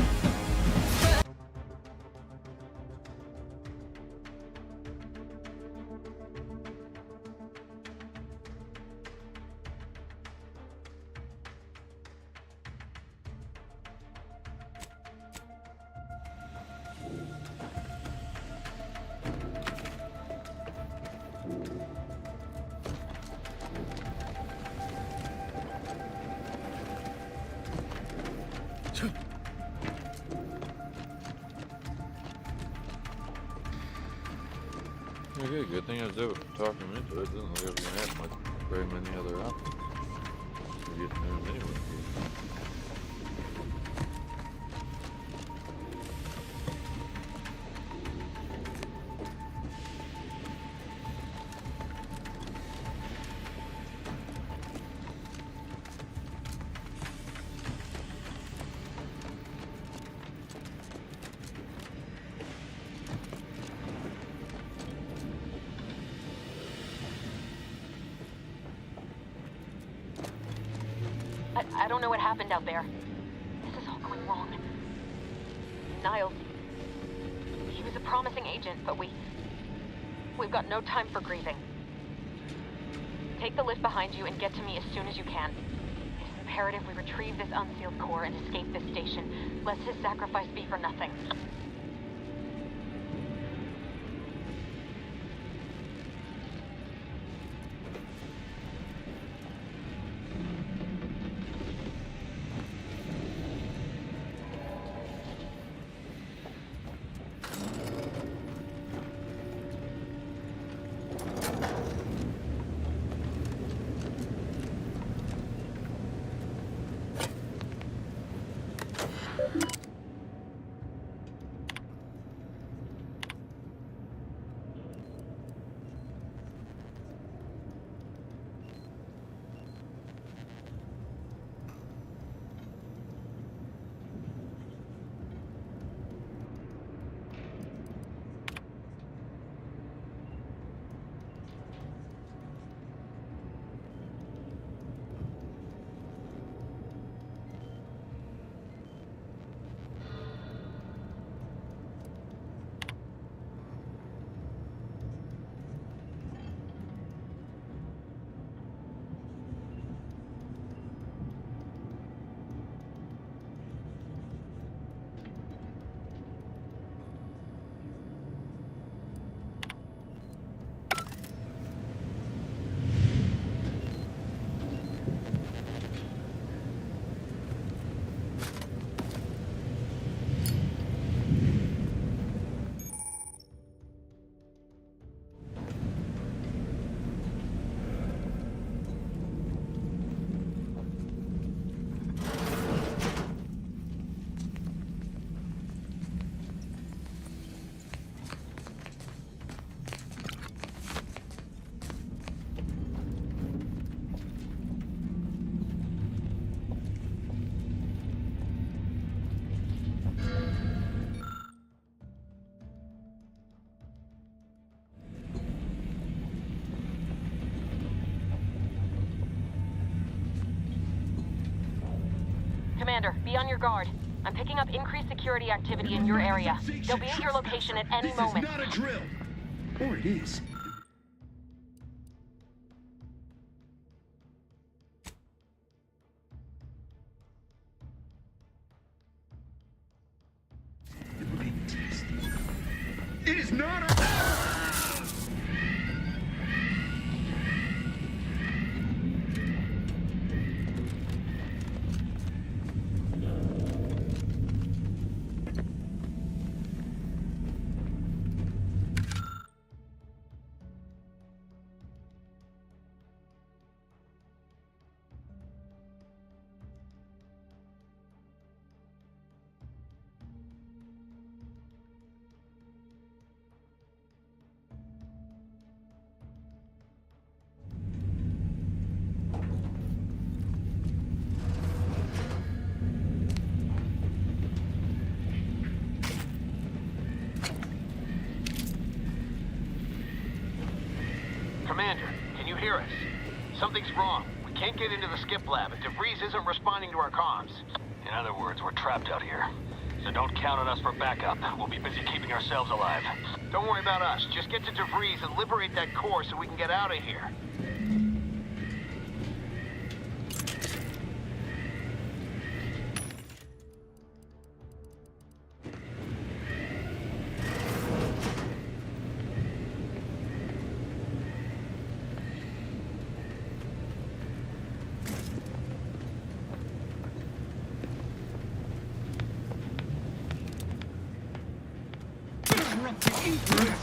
Okay, good thing I was able to talk him into it. Doesn't look like we're gonna have very many other options. We're getting there anyway. I don't know what happened out there. This is all going wrong. Niles, he was a promising agent, but we've got no time for grieving. Take the lift behind you and get to me as soon as you can. It's imperative we retrieve this unsealed core and escape this station, lest his sacrifice be for nothing. Commander, be on your guard. I'm picking up increased security activity in your area. They'll be at your location at any moment. This is not a drill! Or it is. It is not a... Commander, can you hear us? Something's wrong. We can't get into the skip lab, and DeVries isn't responding to our comms. In other words, we're trapped out here. So don't count on us for backup. We'll be busy keeping ourselves alive. Don't worry about us. Just get to DeVries and liberate that core so we can get out of here. Interrupt the ingress!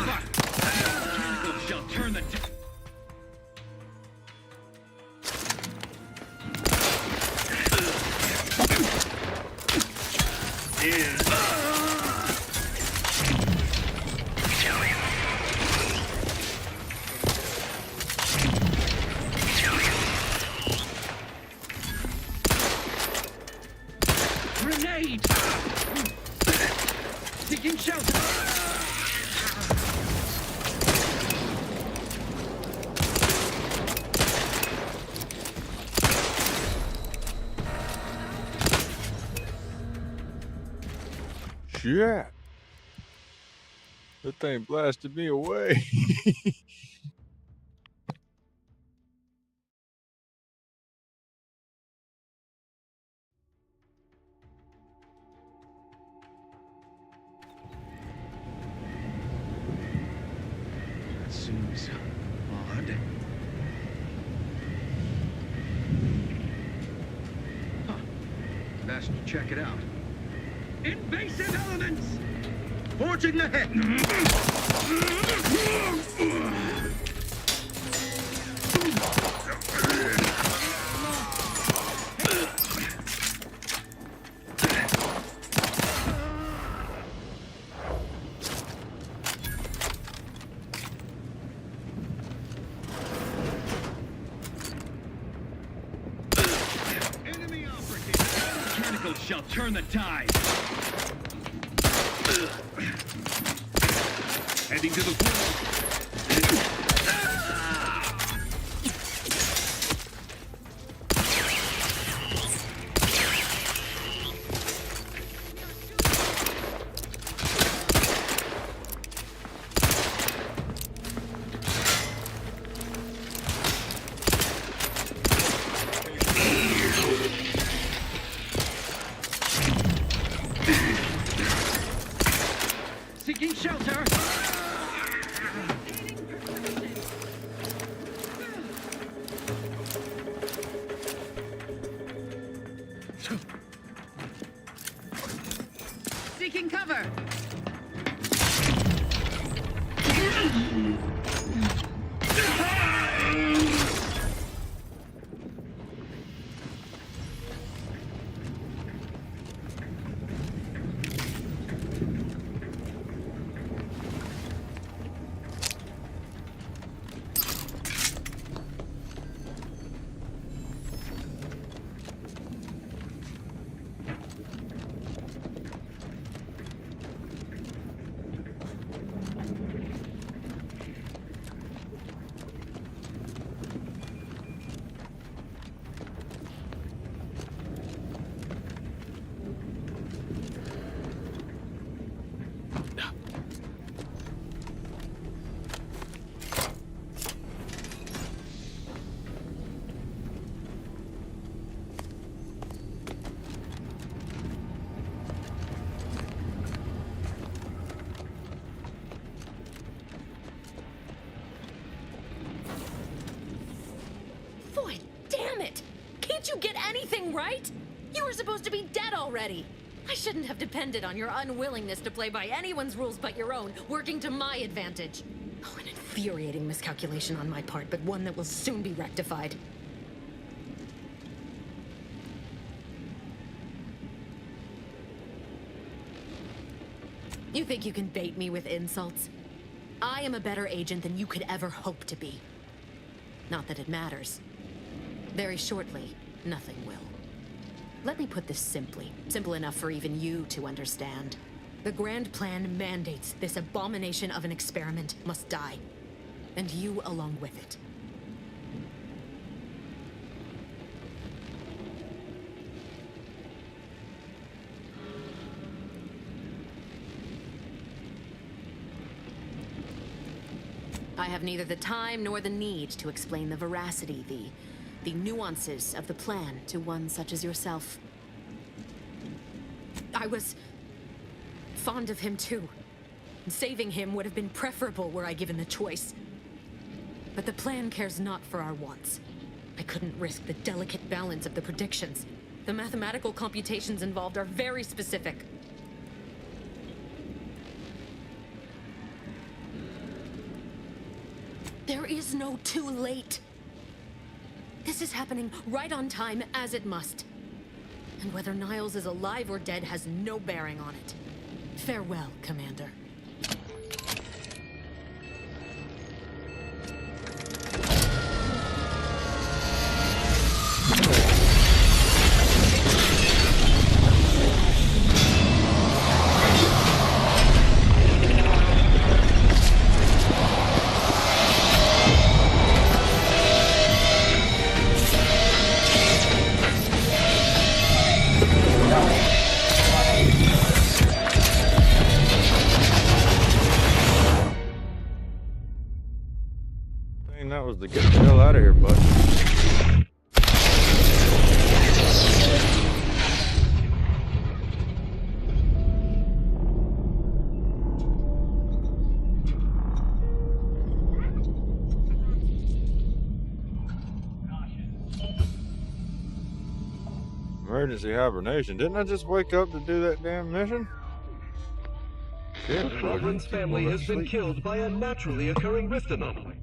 Mechanical shall turn the... Grenade! Seeking shelter! Shit. That thing blasted me away. That seems odd. Huh. Best check it out. Invasive elements! Forging ahead! Enemy operative! Mechanical shall turn the tide! Heading to the pool. Seeking shelter! Seeking cover! Boy, damn it! Can't you get anything right? You were supposed to be dead already. I shouldn't have depended on your unwillingness to play by anyone's rules but your own, working to my advantage. Oh, an infuriating miscalculation on my part, but one that will soon be rectified. You think you can bait me with insults? I am a better agent than you could ever hope to be. Not that it matters. Very shortly, nothing will. Let me put this simply. Simple enough for even you to understand. The grand plan mandates this abomination of an experiment must die. And you along with it. I have neither the time nor the need to explain the veracity, the nuances of the plan to one such as yourself. I was fond of him too. Saving him would have been preferable were I given the choice. But the plan cares not for our wants. I couldn't risk the delicate balance of the predictions. The mathematical computations involved are very specific. is no too late. This is happening right on time, as it must. And whether Niles is alive or dead has no bearing on it. Farewell, Commander. That was the get the hell out of here, bud. Emergency hibernation. Didn't I just wake up to do that damn mission? The Providence family has been killed by a naturally occurring rift anomaly.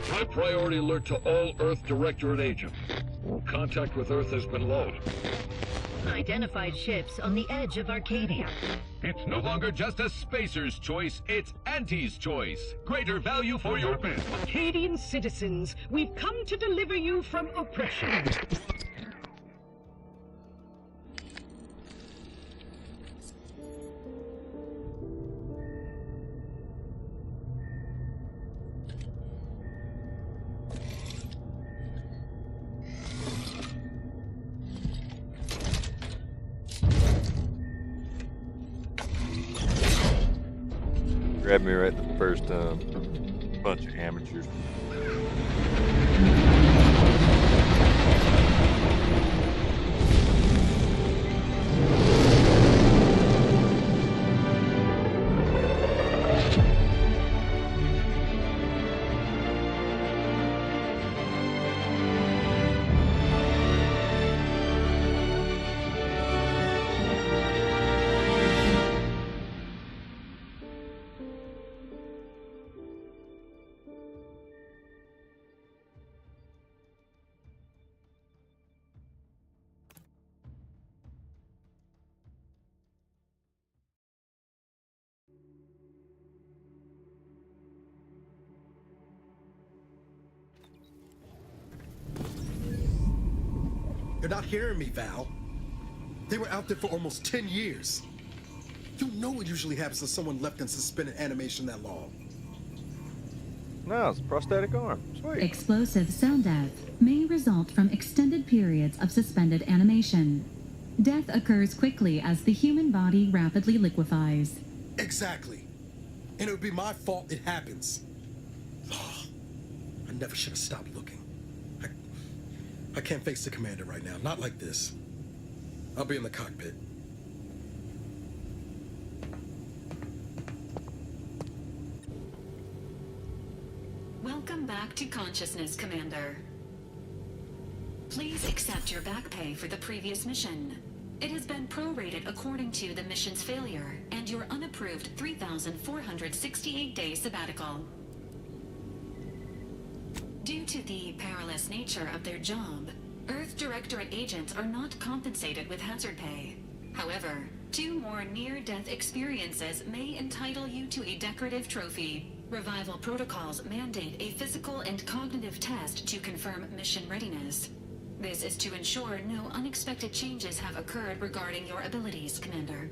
High priority alert to all Earth Directorate agents. Contact with Earth has been low. Identified ships on the edge of Arcadia. It's no longer just a spacer's choice, it's Auntie's choice. Greater value for your men. Arcadian citizens, we've come to deliver you from oppression. Grabbed me right the first time. Bunch of amateurs. You're not hearing me, Val. They were out there for almost 10 years. You know what usually happens to someone left in suspended animation that long. No, it's a prosthetic arm. Sweet. Explosive cell death may result from extended periods of suspended animation. Death occurs quickly as the human body rapidly liquefies. Exactly. And it would be my fault it happens. I never should have stopped looking. I can't face the commander right now. Not like this. I'll be in the cockpit. Welcome back to consciousness, Commander. Please accept your back pay for the previous mission. It has been prorated according to the mission's failure and your unapproved 3,468-day sabbatical. Due to the perilous nature of their job, Earth Directorate agents are not compensated with hazard pay. However, 2 more near-death experiences may entitle you to a decorative trophy. Revival protocols mandate a physical and cognitive test to confirm mission readiness. This is to ensure no unexpected changes have occurred regarding your abilities, Commander.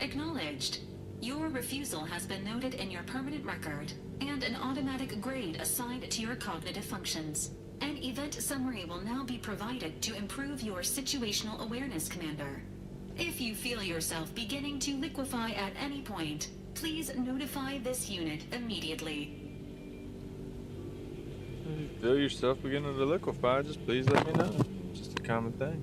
Acknowledged. Your refusal has been noted in your permanent record, and an automatic grade assigned to your cognitive functions. An event summary will now be provided to improve your situational awareness, Commander. If you feel yourself beginning to liquefy at any point, please notify this unit immediately. If you feel yourself beginning to liquefy, just please let me know. It's just a common thing.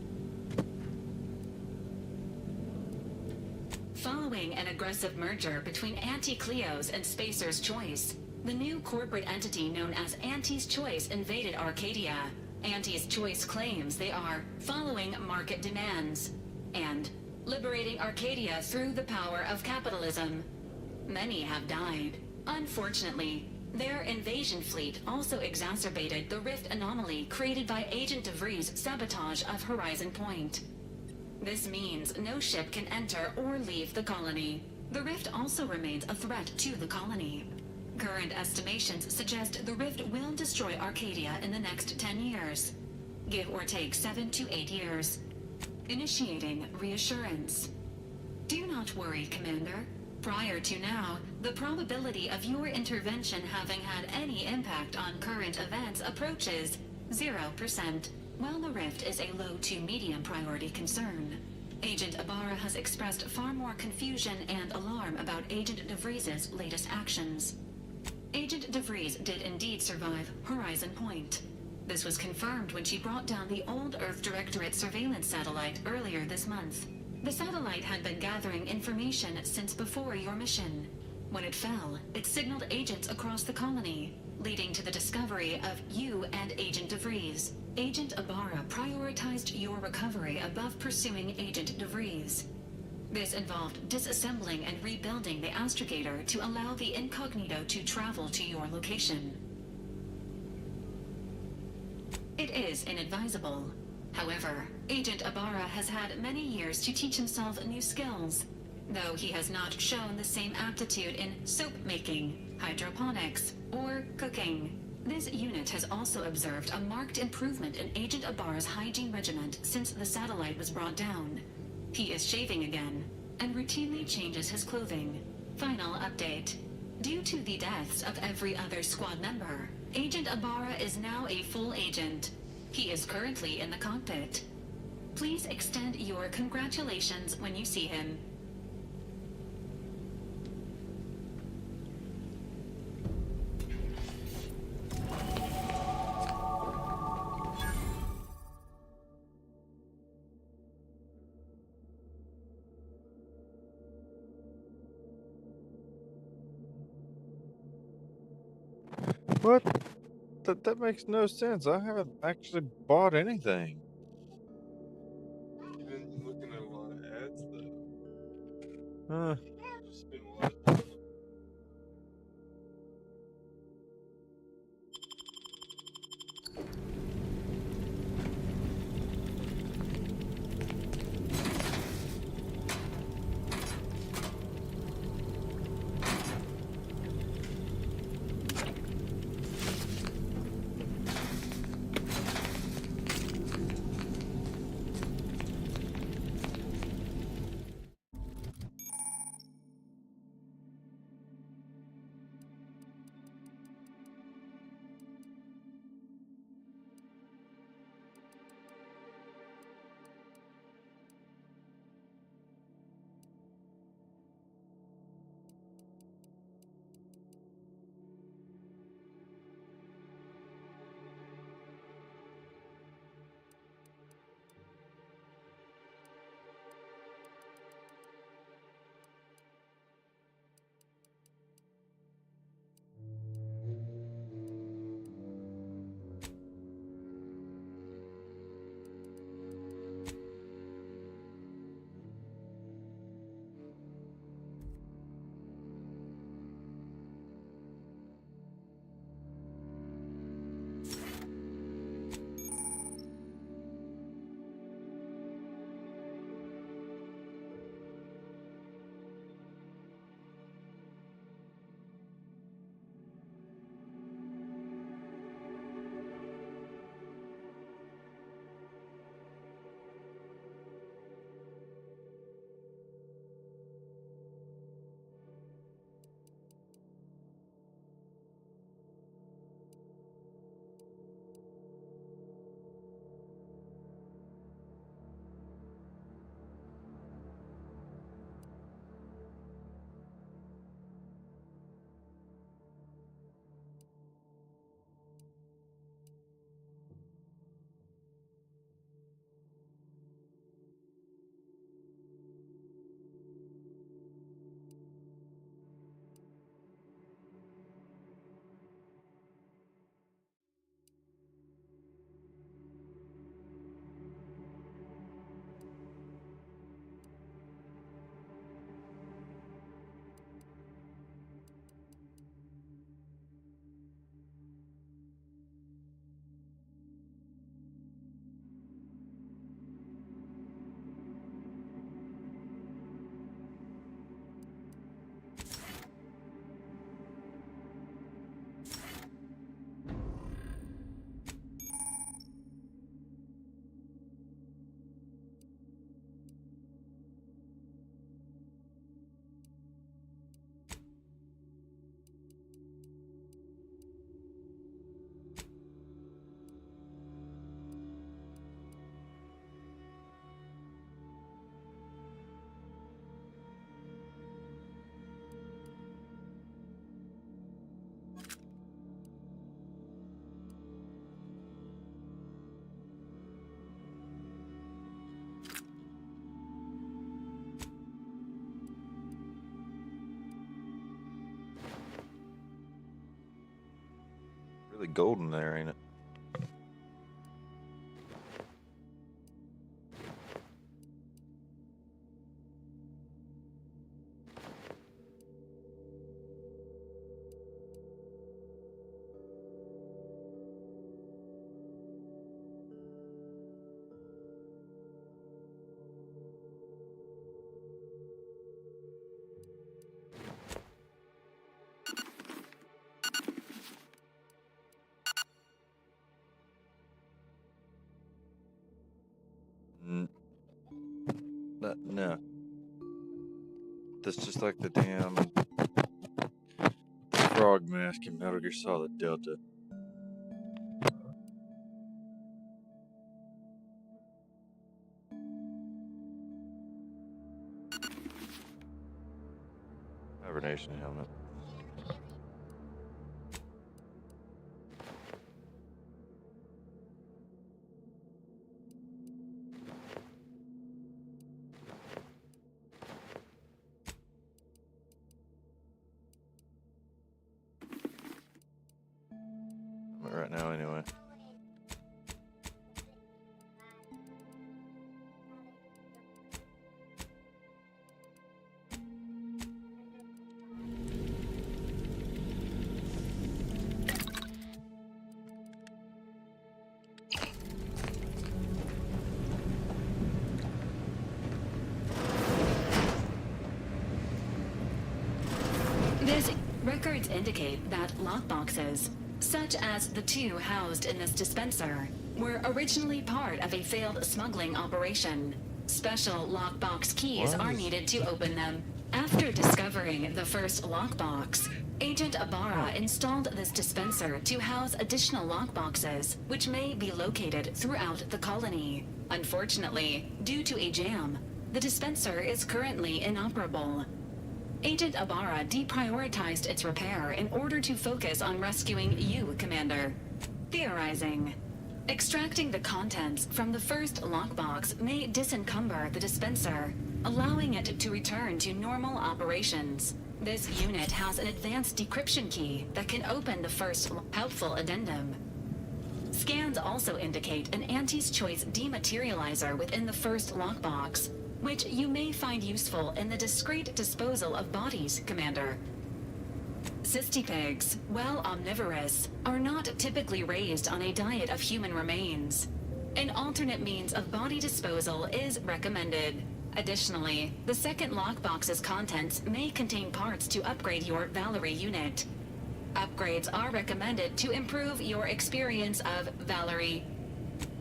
Following an aggressive merger between Anti-Cleo's and Spacer's Choice, the new corporate entity known as Auntie's Choice invaded Arcadia. Auntie's Choice claims they are following market demands and liberating Arcadia through the power of capitalism. Many have died. Unfortunately, their invasion fleet also exacerbated the rift anomaly created by Agent DeVries' sabotage of Horizon Point. This means no ship can enter or leave the colony. The rift also remains a threat to the colony. Current estimations suggest the rift will destroy Arcadia in the next 10 years. Give or take 7 to 8 years. Initiating reassurance. Do not worry, Commander. Prior to now, the probability of your intervention having had any impact on current events approaches 0%, while the rift is a low to medium priority concern. Agent Ibarra has expressed far more confusion and alarm about Agent DeVries' latest actions. Agent DeVries did indeed survive Horizon Point. This was confirmed when she brought down the old Earth Directorate surveillance satellite earlier this month. The satellite had been gathering information since before your mission. When it fell, it signaled agents across the colony, leading to the discovery of you and Agent DeVries. Agent Ibarra prioritized your recovery above pursuing Agent DeVries. This involved disassembling and rebuilding the astrogator to allow the incognito to travel to your location. It is inadvisable. However, Agent Ibarra has had many years to teach himself new skills, though he has not shown the same aptitude in soap making, hydroponics, or cooking. This unit has also observed a marked improvement in Agent Ibarra's hygiene regimen since the satellite was brought down. He is shaving again, and routinely changes his clothing. Final update. Due to the deaths of every other squad member, Agent Ibarra is now a full agent. He is currently in the cockpit. Please extend your congratulations when you see him. What? That makes no sense. I haven't actually bought anything. You've been looking at a lot of ads though. Just been watching. gold in there, ain't it? No. That's just like the damn frog mask in Metal Gear Solid Delta. Hibernation helmet. Right now, anyway. These records indicate that lockboxes, such as the two housed in this dispenser, were originally part of a failed smuggling operation. Special lockbox keys are needed to open them. After discovering the first lockbox, Agent Ibarra installed this dispenser to house additional lockboxes, which may be located throughout the colony. Unfortunately, due to a jam, the dispenser is currently inoperable. Agent Ibarra deprioritized its repair in order to focus on rescuing you, Commander. Theorizing. Extracting the contents from the first lockbox may disencumber the dispenser, allowing it to return to normal operations. This unit has an advanced decryption key that can open the first helpful addendum. Scans also indicate an Auntie's Choice dematerializer within the first lockbox, which you may find useful in the discreet disposal of bodies, Commander. Cystipigs, while omnivorous, are not typically raised on a diet of human remains. An alternate means of body disposal is recommended. Additionally, the second lockbox's contents may contain parts to upgrade your Valerie unit. Upgrades are recommended to improve your experience of Valerie.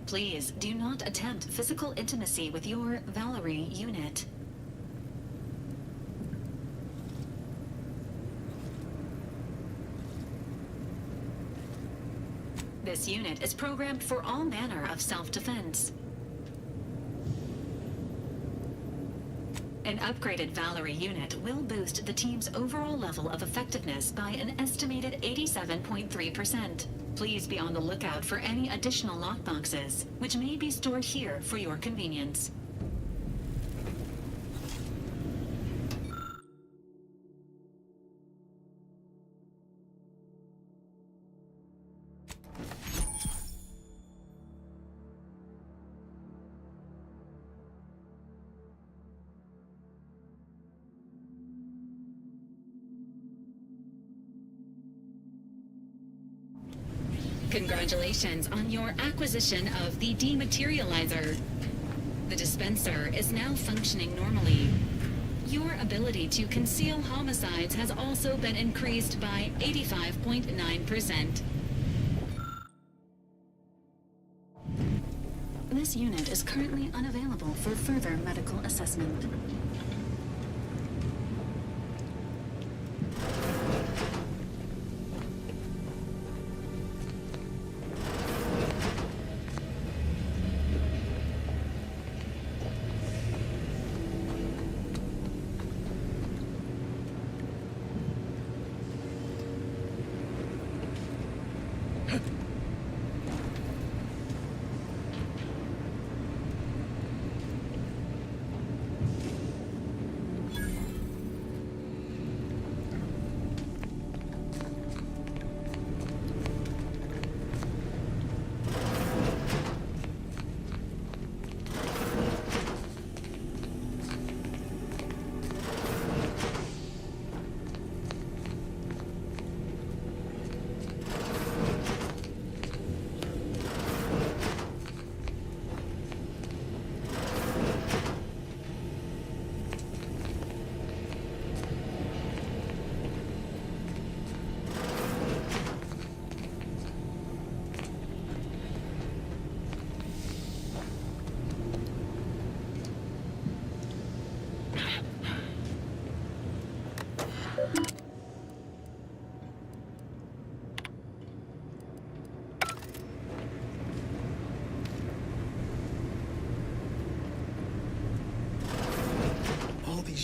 Please do not attempt physical intimacy with your Valerie unit. This unit is programmed for all manner of self-defense. An upgraded Valerie unit will boost the team's overall level of effectiveness by an estimated 87.3%. Please be on the lookout for any additional lockboxes, which may be stored here for your convenience. Congratulations on your acquisition of the dematerializer. The dispenser is now functioning normally. Your ability to conceal homicides has also been increased by 85.9%. This unit is currently unavailable for further medical assessment.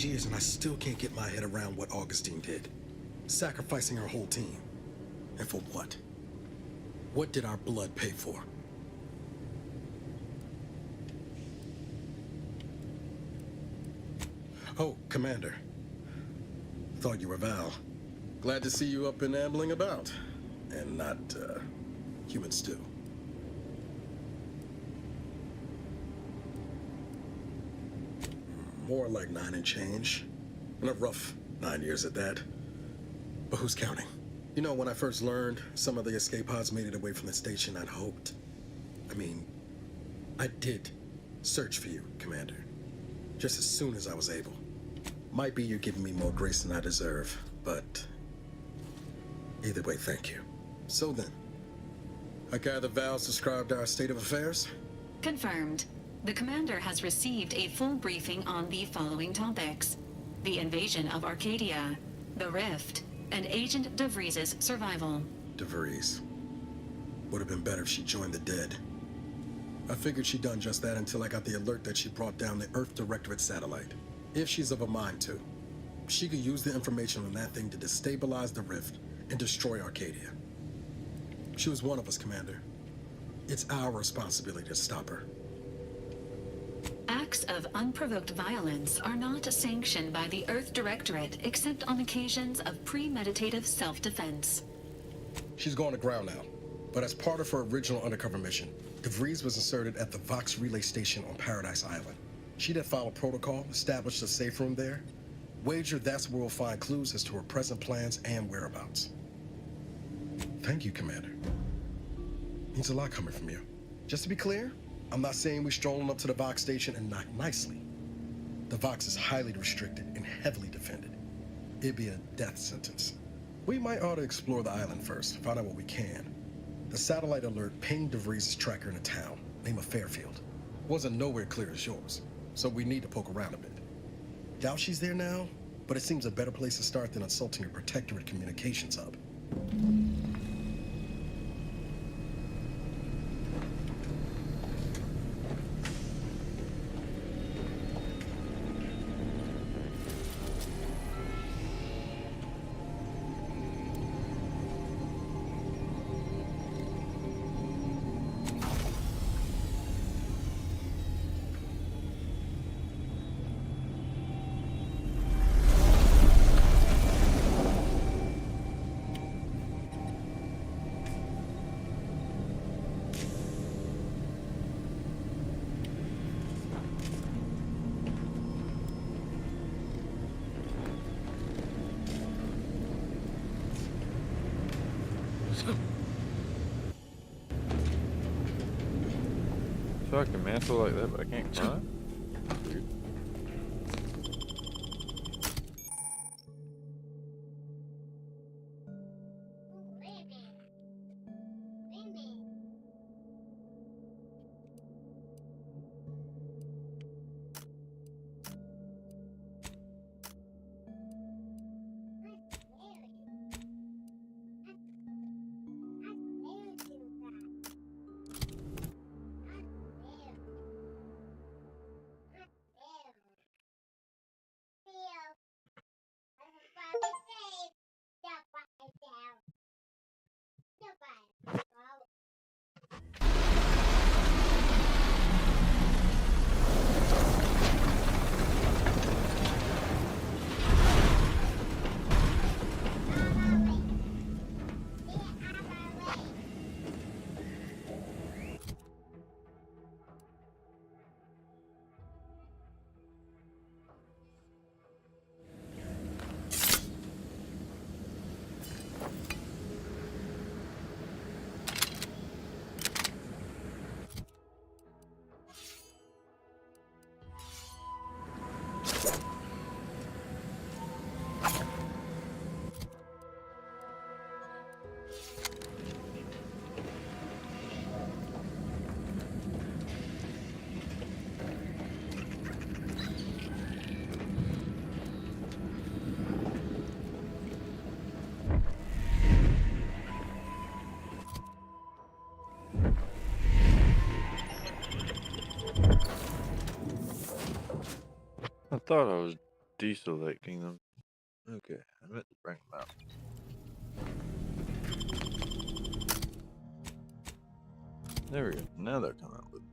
these years and I still can't get my head around what Augustine did. Sacrificing her whole team. And for what? What did our blood pay for? Oh, Commander. Thought you were Val. Glad to see you up and ambling about. And not, human stew. More like 9 and change. And a rough 9 years at that. But who's counting? You know, when I first learned some of the escape pods made it away from the station, I'd hoped. I did search for you, Commander. Just as soon as I was able. Might be you're giving me more grace than I deserve, but either way, thank you. So then, I gather Val's described our state of affairs? Confirmed. The commander has received a full briefing on the following topics: the invasion of Arcadia, the Rift, and Agent DeVries' survival. DeVries. Would have been better if she joined the dead. I figured she'd done just that until I got the alert that she brought down the Earth Directorate satellite. If she's of a mind to, she could use the information on that thing to destabilize the Rift and destroy Arcadia. She was one of us, Commander. It's our responsibility to stop her. Acts of unprovoked violence are not sanctioned by the Earth Directorate except on occasions of premeditative self-defense. She's going to ground now, but as part of her original undercover mission, DeVries was inserted at the Vox Relay Station on Paradise Island. She'd have followed protocol, established a safe room there. Wager that's where we'll find clues as to her present plans and whereabouts. Thank you, Commander. Means a lot coming from you. Just to be clear, I'm not saying we're strolling up to the Vox station and knock nicely. The Vox is highly restricted and heavily defended. It'd be a death sentence. We might ought to explore the island first, find out what we can. The satellite alert pinged DeVries' tracker in a town, name of Fairfield. Wasn't nowhere clear as yours, so we need to poke around a bit. Doubt she's there now, but it seems a better place to start than insulting your Protectorate communications hub. So I can mantle like that, but I can't climb? Weird. I thought I was deselecting them. Okay, I meant to bring them out. There we go. Now they're coming out with it.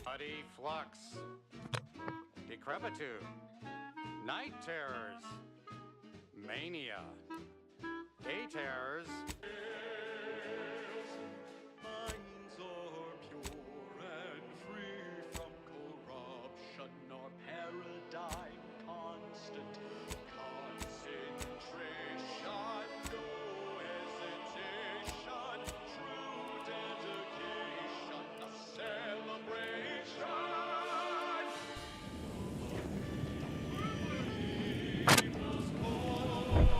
Bloody flux, decrepitude, night terrors, mania, day terrors. Minds are pure and free from corruption, our paradigm constant. Concentration, no hesitation, true dedication, a celebration. People's cause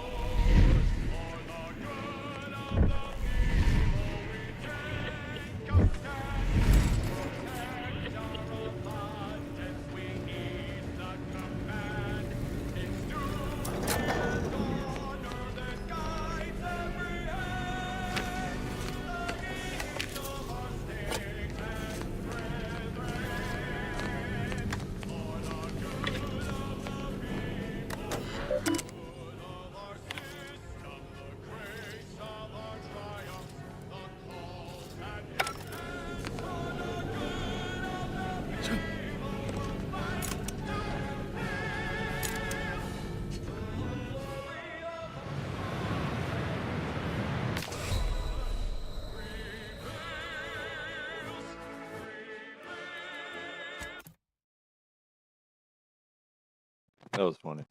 for the good of the people. We take a stand, protect our abundance. We heed the command. It's duty and honor that guides every hand. The needs of our state and brethren. For the good of the people, good of our system, the grace of our triumphs, the calls and demands. For the good of the people, we'll fight and That was funny.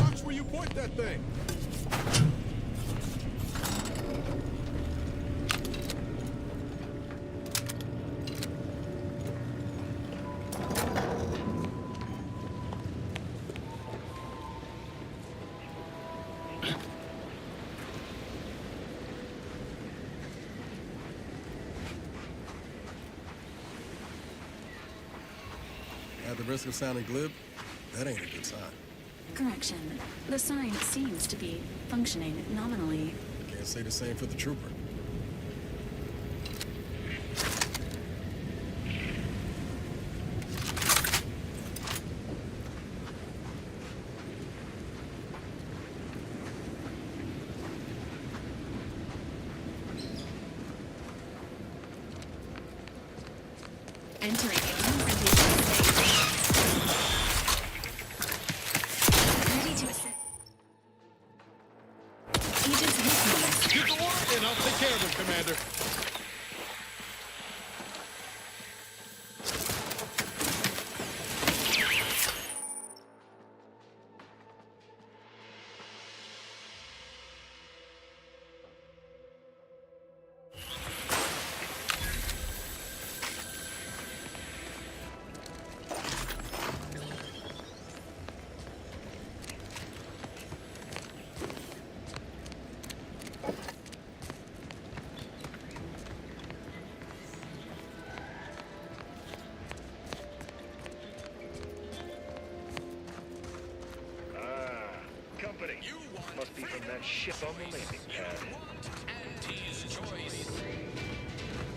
Watch where you point that thing! At the risk of sounding glib, that ain't a good sign. Correction. The sign seems to be functioning nominally. Can't say the same for the trooper. Entering implementation stage. Ready to ascend. Agents with Get the word and I'll take care of him, Commander. Company. Must be from that ship on the landing pad. Anti's choice.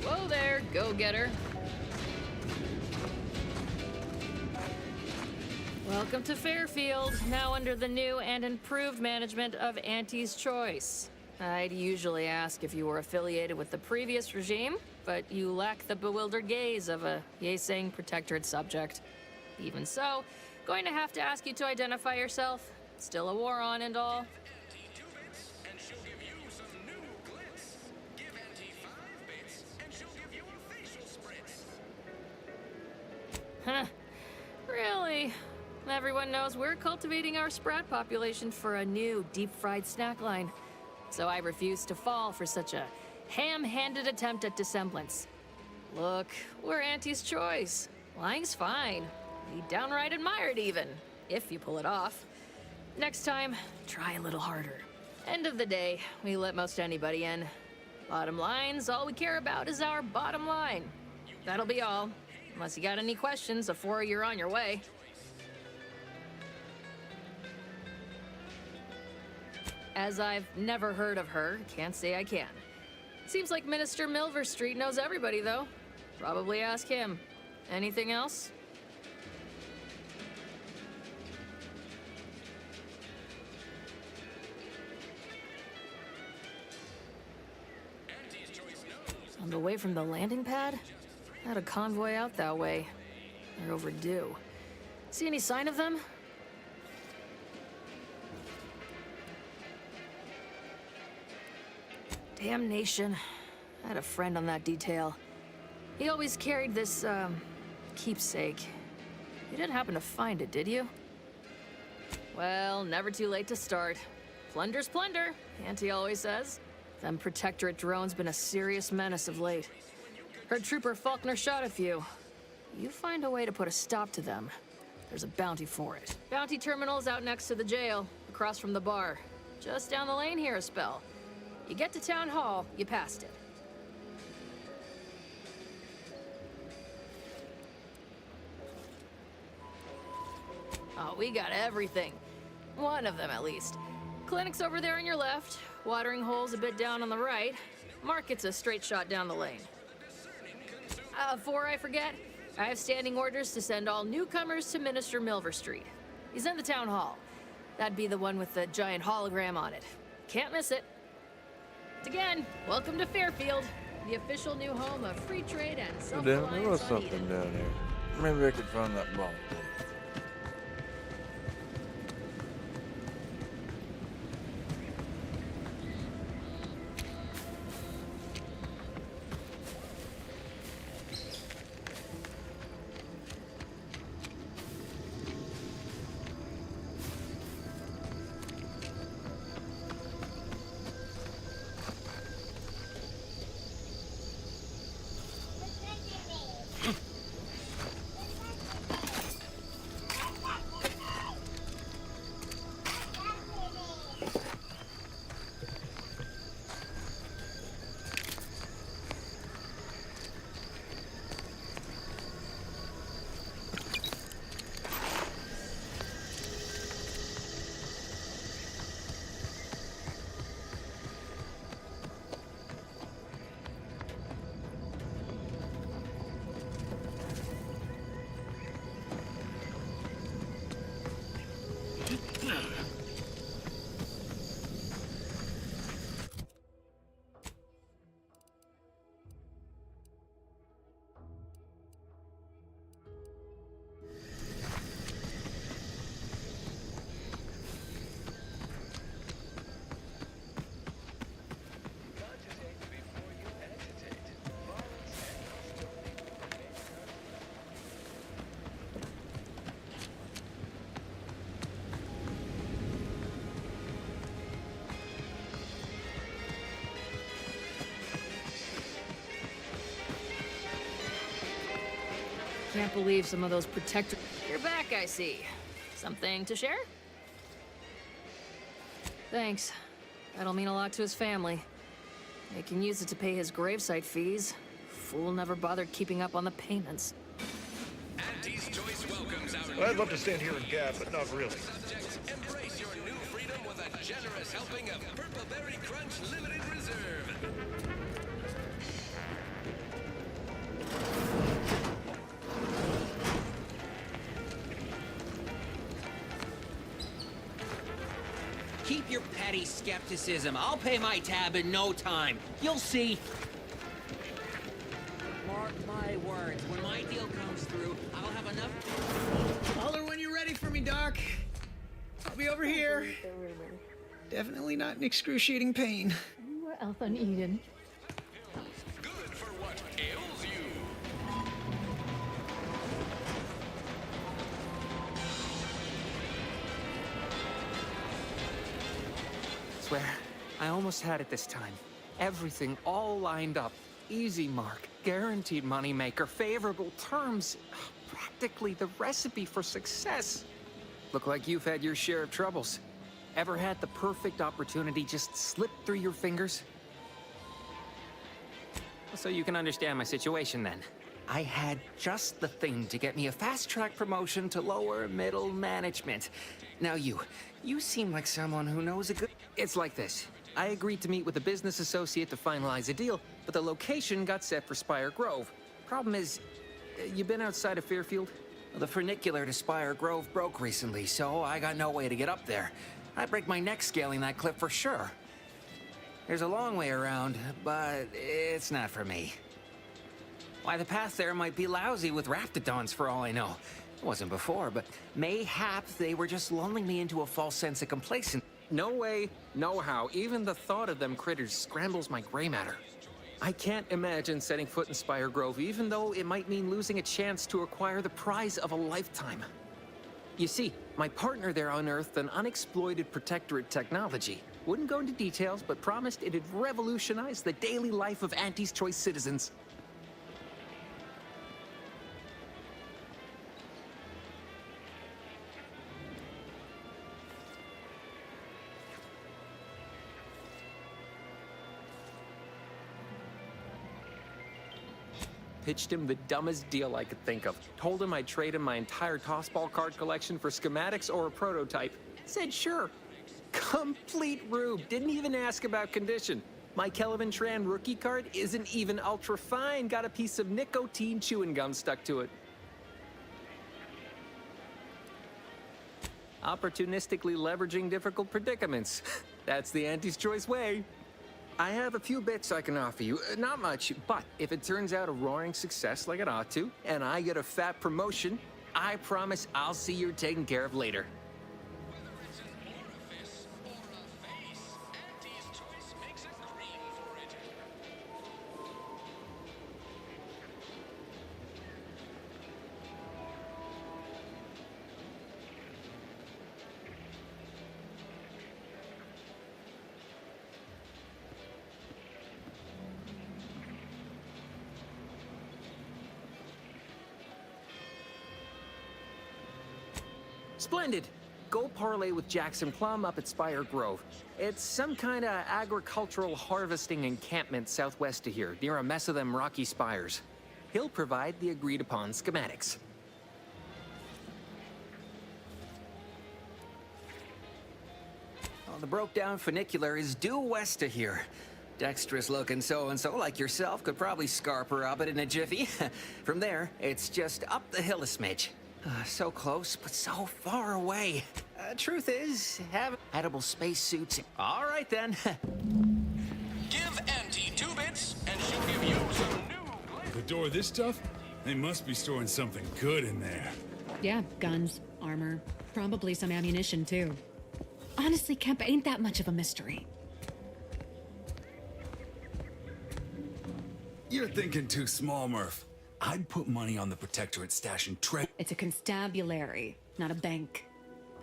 Whoa there, go-getter. Welcome to Fairfield, now under the new and improved management of Auntie's Choice. I'd usually ask if you were affiliated with the previous regime, but you lack the bewildered gaze of a yay-saying protectorate subject. Even so, going to have to ask you to identify yourself. Still a war on and all. Huh. Really? Everyone knows we're cultivating our sprat population for a new deep-fried snack line. So I refuse to fall for such a ham-handed attempt at dissemblance. Look, we're Auntie's Choice. Lying's fine. We downright admire it even, if you pull it off. Next time, try a little harder. End of the day, we let most anybody in. Bottom line's all we care about is our bottom line. That'll be all. Unless you got any questions before you're on your way. As I've never heard of her, can't say I can. Seems like Minister Milverstreet knows everybody, though. Probably ask him. Anything else? On the way from the landing pad? Had a convoy out that way. They're overdue. See any sign of them? Damnation. I had a friend on that detail. He always carried this, keepsake. You didn't happen to find it, did you? Well, never too late to start. Plunder's plunder, Auntie always says. Them Protectorate drones been a serious menace of late. Heard Trooper Faulkner shot a few. You find a way to put a stop to them. There's a bounty for it. Bounty terminal's out next to the jail, across from the bar. Just down the lane here a spell. You get to Town Hall, you passed it. Oh, we got everything. One of them, at least. Clinic's over there on your left. Watering hole's a bit down on the right. Market's a straight shot down the lane. Before I forget, I have standing orders to send all newcomers to Minister Milverstreet. He's in the town hall. That'd be the one with the giant hologram on it. Can't miss it. Again, welcome to Fairfield, the official new home of free trade and self-reliance. There was something down here. Maybe I could find that ball. Can't believe some of those protectors. You're back, I see. Something to share? Thanks. That'll mean a lot to his family. They can use it to pay his gravesite fees. Fool never bothered keeping up on the payments. Auntie's Choice welcomes our I'd love to stand here and gab, but not really. subjects. Embrace your new freedom with a generous helping of Purple Berry Crunch Limited Reserve. Keep your petty skepticism. I'll pay my tab in no time. You'll see. Mark my words, when my deal comes through, I'll have enough... Holler when you're ready for me, Doc. I'll be over here. Definitely not in excruciating pain. We're Elf on Eden. Good for what ails you. Swear, I almost had it this time. Everything all lined up. Easy mark, guaranteed moneymaker, favorable terms. Practically the recipe for success. Look like you've had your share of troubles. Ever had the perfect opportunity just slip through your fingers? So you can understand my situation then. I had just the thing to get me a fast-track promotion to lower middle management. Now you seem like someone who knows a good... It's like this. I agreed to meet with a business associate to finalize a deal, but the location got set for Spire Grove. Problem is, you been outside of Fairfield? Well, the funicular to Spire Grove broke recently, so I got no way to get up there. I'd break my neck scaling that cliff for sure. There's a long way around, but it's not for me. Why, the path there might be lousy with raptidons for all I know. It wasn't before, but mayhap they were just lulling me into a false sense of complacency. No way, no how. Even the thought of them critters scrambles my gray matter. I can't imagine setting foot in Spire Grove, even though it might mean losing a chance to acquire the prize of a lifetime. You see, my partner there unearthed an unexploited protectorate technology. Wouldn't go into details, but promised it'd revolutionize the daily life of Auntie's Choice citizens. Pitched him the dumbest deal I could think of. Told him I'd trade him my entire tossball card collection for schematics or a prototype. Said sure. Complete rube. Didn't even ask about condition. My Kelvin Tran rookie card isn't even ultra fine. Got a piece of nicotine chewing gum stuck to it. Opportunistically leveraging difficult predicaments. That's the Auntie's Choice way. I have a few bits I can offer you. Not much, but if it turns out a roaring success like it ought to, and I get a fat promotion, I promise I'll see you're taken care of later. Splendid! Go parlay with Jackson Plum up at Spire Grove. It's some kind of agricultural harvesting encampment southwest of here, near a mess of them rocky spires. He'll provide the agreed-upon schematics. Well, the broke-down funicular is due west of here. Dexterous-looking so-and-so like yourself could probably scarp her up it in a jiffy. From there, it's just up the hill a smidge. So close, but so far away. Truth is, have edible spacesuits. All right, then. Give Auntie 2 bits, and she'll give you some new... The door this tough? They must be storing something good in there. Yeah, guns, armor, probably some ammunition, too. Honestly, Kemp ain't that much of a mystery. You're thinking too small, Murph. I'd put money on the Protectorate stash and It's a constabulary, not a bank.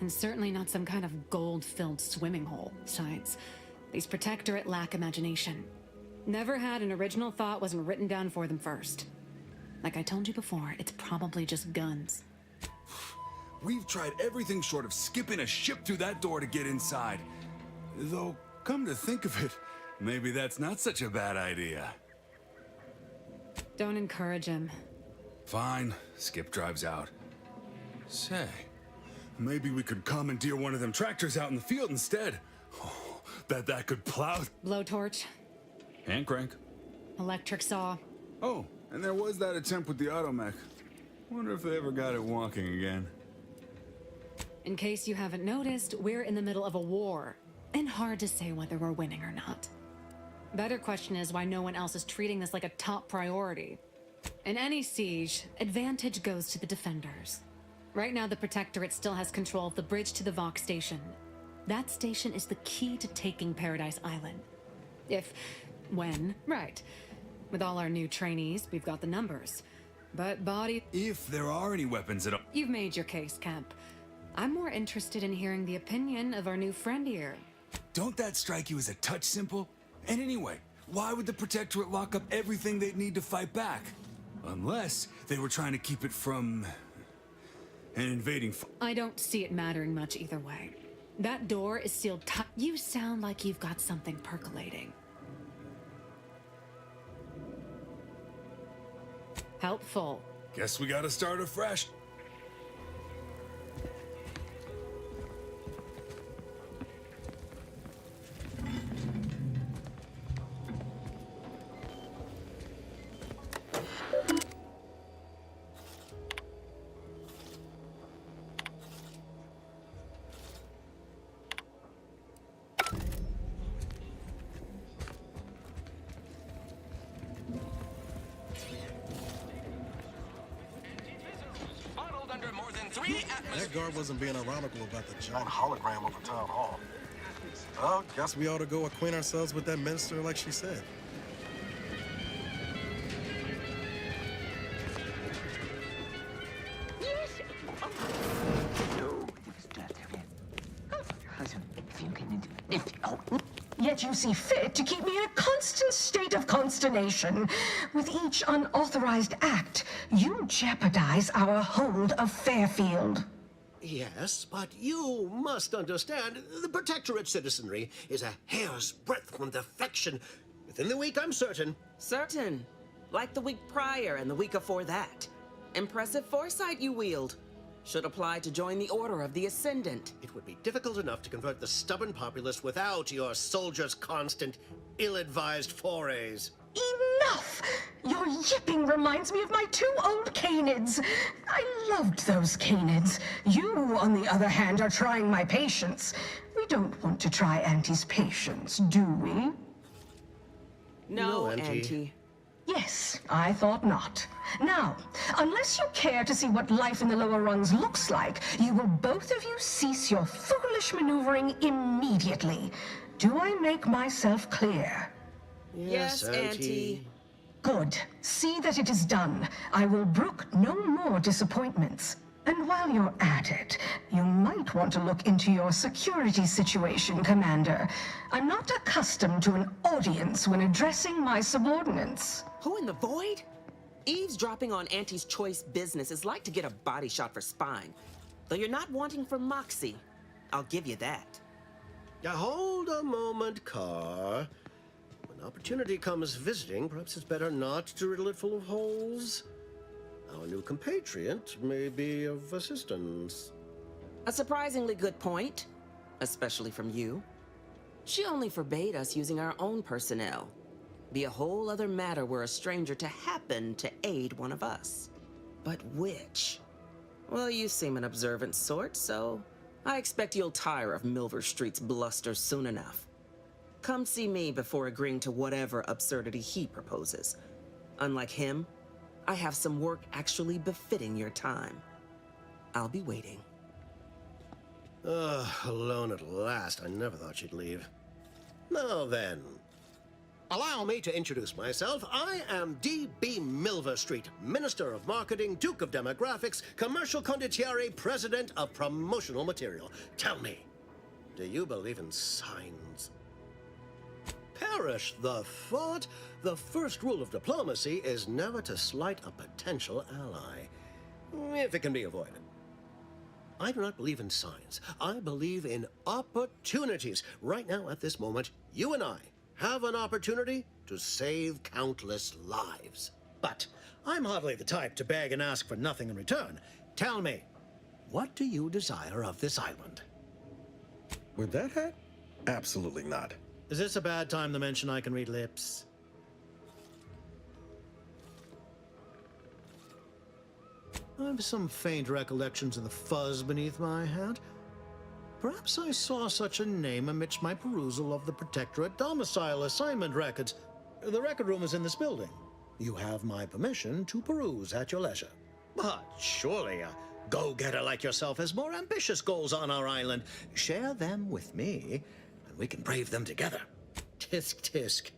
And certainly not some kind of gold-filled swimming hole. Besides, these Protectorate lack imagination. Never had an original thought wasn't written down for them first. Like I told you before, it's probably just guns. We've tried everything short of skipping a ship through that door to get inside. Though, come to think of it, maybe that's not such a bad idea. Don't encourage him. Fine. Skip drives out. Say, maybe we could commandeer one of them tractors out in the field instead. Oh, that could plow. Blowtorch. Hand crank. Electric saw. Oh, and there was that attempt with the automech. Wonder if they ever got it walking again. In case you haven't noticed, we're in the middle of a war. and hard to say whether we're winning or not. Better question is why no one else is treating this like a top priority. In any siege, advantage goes to the defenders. Right now, the Protectorate still has control of the bridge to the Vox station. That station is the key to taking Paradise Island. Right. With all our new trainees, we've got the numbers. But If there are any weapons at all. You've made your case, Kemp. I'm more interested in hearing the opinion of our new friend here. Don't that strike you as a touch simple? And anyway, why would the Protectorate lock up everything they'd need to fight back? Unless they were trying to keep it from an invading. I don't see it mattering much either way. That door is sealed tight. You sound like you've got something percolating. Helpful. Guess we gotta start afresh. That guard wasn't being ironical about the giant hologram over town hall. Well, guess we ought to go acquaint ourselves with that minister like she said. Yet you see fit to keep me in a constant state of consternation. With each unauthorized act, you jeopardize our hold of Fairfield. Yes, but you must understand, the Protectorate citizenry is a hair's breadth from defection. Within the week, I'm certain. Certain. Like the week prior and the week before that. Impressive foresight you wield. Should apply to join the Order of the Ascendant. It would be difficult enough to convert the stubborn populace without your soldiers' constant, ill-advised forays. Enough! Your yipping reminds me of my 2 old canids. I loved those canids. You, on the other hand, are trying my patience. We don't want to try Auntie's patience, do we? No, Auntie. Yes, I thought not. Now, unless you care to see what life in the lower rungs looks like, you will both of you cease your foolish maneuvering immediately. Do I make myself clear? Yes, Auntie. Good. See that it is done. I will brook no more disappointments. And while you're at it, you might want to look into your security situation, Commander. I'm not accustomed to an audience when addressing my subordinates. Who in the void? Eavesdropping on Auntie's choice business is like to get a body shot for spine. Though you're not wanting for moxie. I'll give you that. Now hold a moment, Carr. When opportunity comes visiting, perhaps it's better not to riddle it full of holes. Our new compatriot may be of assistance. A surprisingly good point, especially from you. She only forbade us using our own personnel. Be a whole other matter were a stranger to happen to aid one of us. But which? Well, you seem an observant sort, so I expect you'll tire of Milver Street's bluster soon enough. Come see me before agreeing to whatever absurdity he proposes. Unlike him, I have some work actually befitting your time. I'll be waiting. Alone at last. I never thought she'd leave. Now then, allow me to introduce myself. I am D.B. Milver Street, Minister of Marketing, Duke of Demographics, Commercial Condottiere, President of Promotional Material. Tell me, do you believe in signs? Perish the thought. The first rule of diplomacy is never to slight a potential ally, if it can be avoided. I do not believe in signs. I believe in opportunities. Right now, at this moment, you and I have an opportunity to save countless lives. But I'm hardly the type to beg and ask for nothing in return. Tell me, what do you desire of this island? With that hat? Absolutely not. Is this a bad time to mention I can read lips? I have some faint recollections of the fuzz beneath my hat. Perhaps I saw such a name amidst my perusal of the Protectorate domicile assignment records. The record room is in this building. You have my permission to peruse at your leisure. But surely a go-getter like yourself has more ambitious goals on our island. Share them with me, and we can brave them together. Tisk tisk.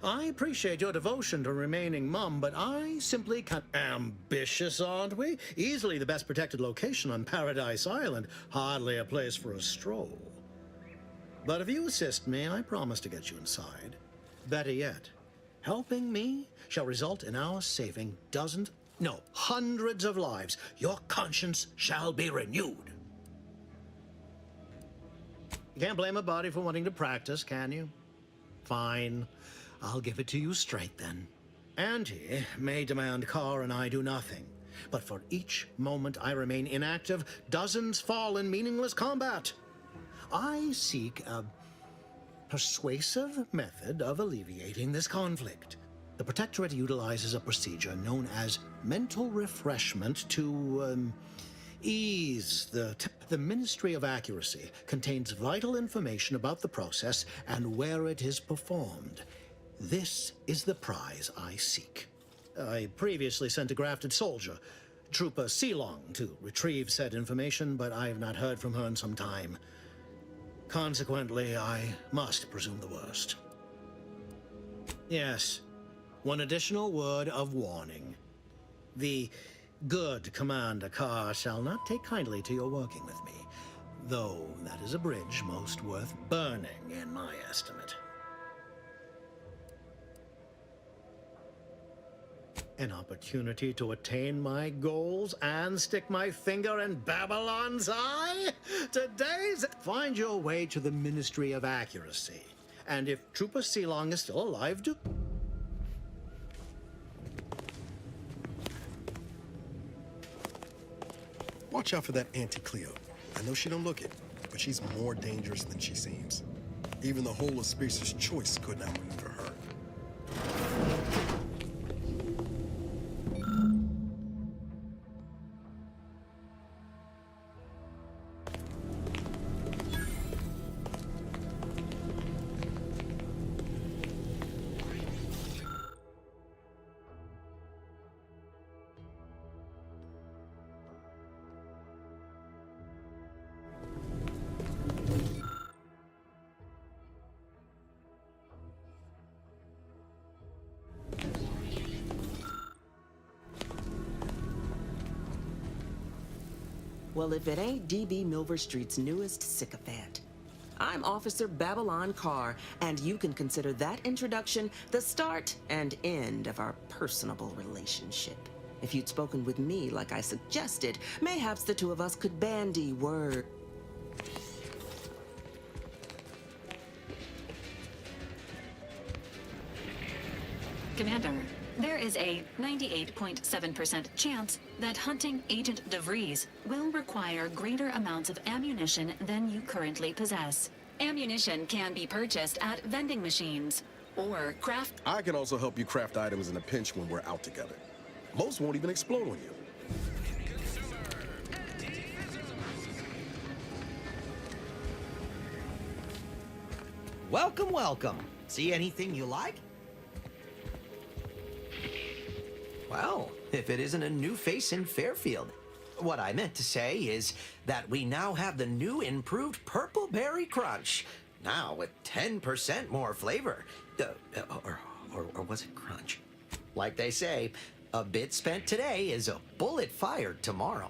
I appreciate your devotion to remaining mum, but I simply can't. Ambitious, aren't we? Easily the best protected location on Paradise Island. Hardly a place for a stroll. But if you assist me, I promise to get you inside. Better yet, helping me shall result in our saving dozens, no, hundreds of lives. Your conscience shall be renewed. You can't blame a body for wanting to practice, can you? Fine. I'll give it to you straight then. Auntie may demand Carr and I do nothing, but for each moment I remain inactive, dozens fall in meaningless combat. I seek a persuasive method of alleviating this conflict. The Protectorate utilizes a procedure known as mental refreshment to ease the Ministry of Accuracy contains vital information about the process and where it is performed. This is the prize I seek. I previously sent a grafted soldier, Trooper Sealong, to retrieve said information, but I have not heard from her in some time. Consequently, I must presume the worst. Yes, one additional word of warning. The good Commander Carr shall not take kindly to your working with me, though that is a bridge most worth burning in my estimate. An opportunity to attain my goals and stick my finger in Babylon's eye? Today's... Find your way to the Ministry of Accuracy. And if Trooper Sealong is still alive, do... Watch out for that Auntie Cleo. I know she don't look it, but she's more dangerous than she seems. Even the whole of Spacer's Choice could not maneuver her. Well, if it ain't D.B. Milver Street's newest sycophant. I'm Officer Babylon Carr, and you can consider that introduction the start and end of our personable relationship. If you'd spoken with me like I suggested, mayhaps the two of us could bandy words. Commander, there is a 98.7% chance that hunting Agent DeVries will require greater amounts of ammunition than you currently possess. Ammunition can be purchased at vending machines or craft... I can also help you craft items in a pinch when we're out together. Most won't even explode on you. Welcome, welcome. See anything you like? Well, if it isn't a new face in Fairfield. What I meant to say is that we now have the new improved Purple Berry Crunch. Now with 10% more flavor. Or was it crunch? Like they say, a bit spent today is a bullet fired tomorrow.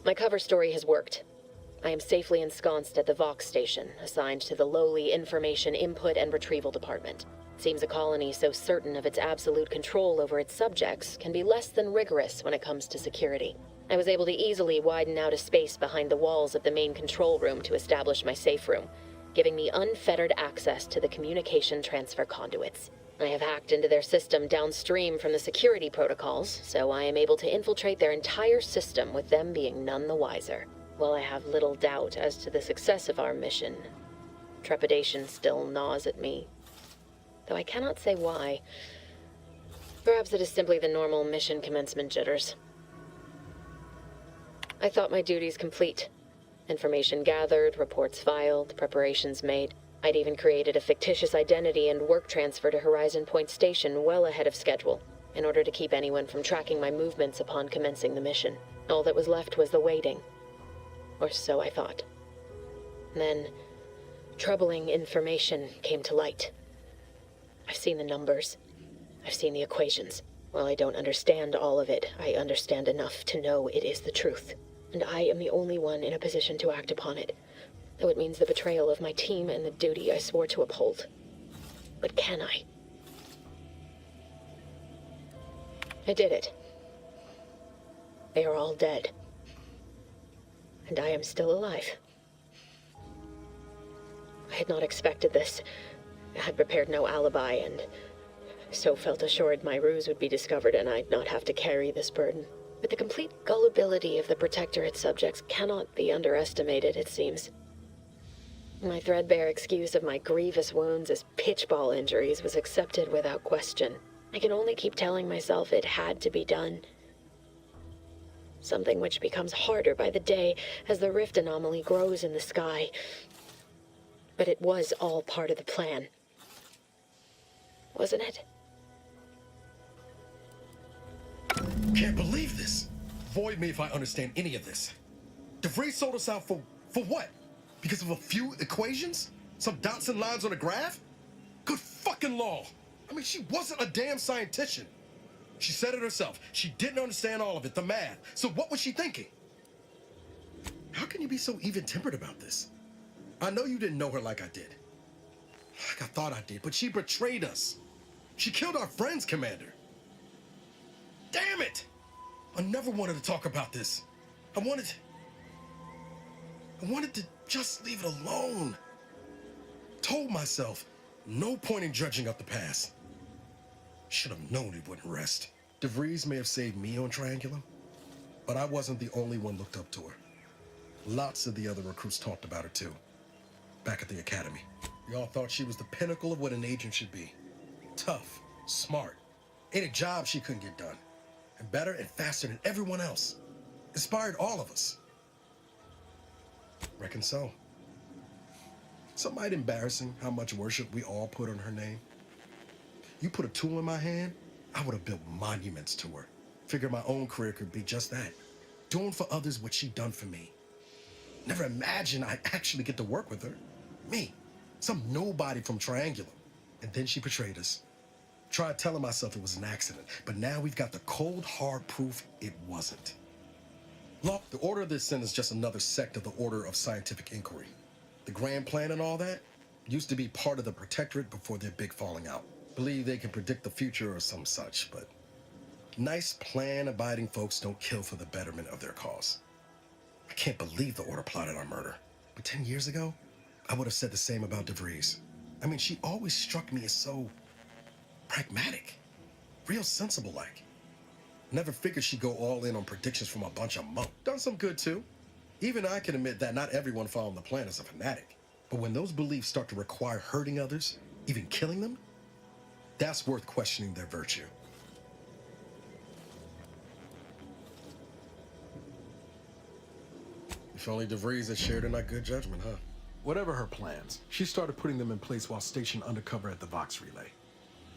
My cover story has worked. I am safely ensconced at the Vox station, assigned to the lowly Information Input and Retrieval Department. Seems a colony so certain of its absolute control over its subjects can be less than rigorous when it comes to security. I was able to easily widen out a space behind the walls of the main control room to establish my safe room, giving me unfettered access to the communication transfer conduits. I have hacked into their system downstream from the security protocols, so I am able to infiltrate their entire system with them being none the wiser. While I have little doubt as to the success of our mission, trepidation still gnaws at me. Though I cannot say why. Perhaps it is simply the normal mission commencement jitters. I thought my duties complete. Information gathered, reports filed, preparations made. I'd even created a fictitious identity and work transfer to Horizon Point Station well ahead of schedule, in order to keep anyone from tracking my movements upon commencing the mission. All that was left was the waiting. Or so I thought. Then, troubling information came to light. I've seen the numbers. I've seen the equations. While I don't understand all of it, I understand enough to know it is the truth. And I am the only one in a position to act upon it. Though it means the betrayal of my team and the duty I swore to uphold. But can I? I did it. They are all dead. And I am still alive. I had not expected this. I had prepared no alibi, and so felt assured my ruse would be discovered and I'd not have to carry this burden. But the complete gullibility of the Protectorate subjects cannot be underestimated, it seems. My threadbare excuse of my grievous wounds as pitchball injuries was accepted without question. I can only keep telling myself it had to be done. Something which becomes harder by the day as the rift anomaly grows in the sky. But it was all part of the plan. Wasn't it? Can't believe this. Void me if I understand any of this. DeVries sold us out for what? Because of a few equations? Some dots and lines on a graph? Good fucking law. I mean, she wasn't a damn scientist. She said it herself. She didn't understand all of it, the math. So what was she thinking? How can you be so even-tempered about this? I know you didn't know her like I did. Like I thought I did, but she betrayed us. She killed our friends, Commander. Damn it! I never wanted to talk about this. I wanted to just leave it alone. Told myself, no point in dredging up the past. Should have known it wouldn't rest. DeVries may have saved me on Triangulum, but I wasn't the only one looked up to her. Lots of the other recruits talked about her too, back at the academy. We all thought she was the pinnacle of what an agent should be. Tough, smart, ain't a job she couldn't get done. And better and faster than everyone else. Inspired all of us. Reckon so. Some might embarrassing how much worship we all put on her name. You put a tool in my hand, I would have built monuments to her. Figured my own career could be just that. Doing for others what she done for me. Never imagined I'd actually get to work with her. Me, some nobody from Triangulum. And then she betrayed us. Tried telling myself it was an accident, but now we've got the cold, hard proof it wasn't. Law, the Order of the Ascent is just another sect of the Order of Scientific Inquiry. The Grand Plan and all that used to be part of the Protectorate before their big falling out. Believe they can predict the future or some such, but nice plan-abiding folks don't kill for the betterment of their cause. I can't believe the Order plotted our murder. But 10 years ago, I would have said the same about DeVries. I mean, she always struck me as so pragmatic, real sensible-like. Never figured she'd go all in on predictions from a bunch of monks. Done some good, too. Even I can admit that not everyone following the plan is a fanatic. But when those beliefs start to require hurting others, even killing them, that's worth questioning their virtue. If only DeVries had shared in that good judgment, huh? Whatever her plans, she started putting them in place while stationed undercover at the Vox Relay.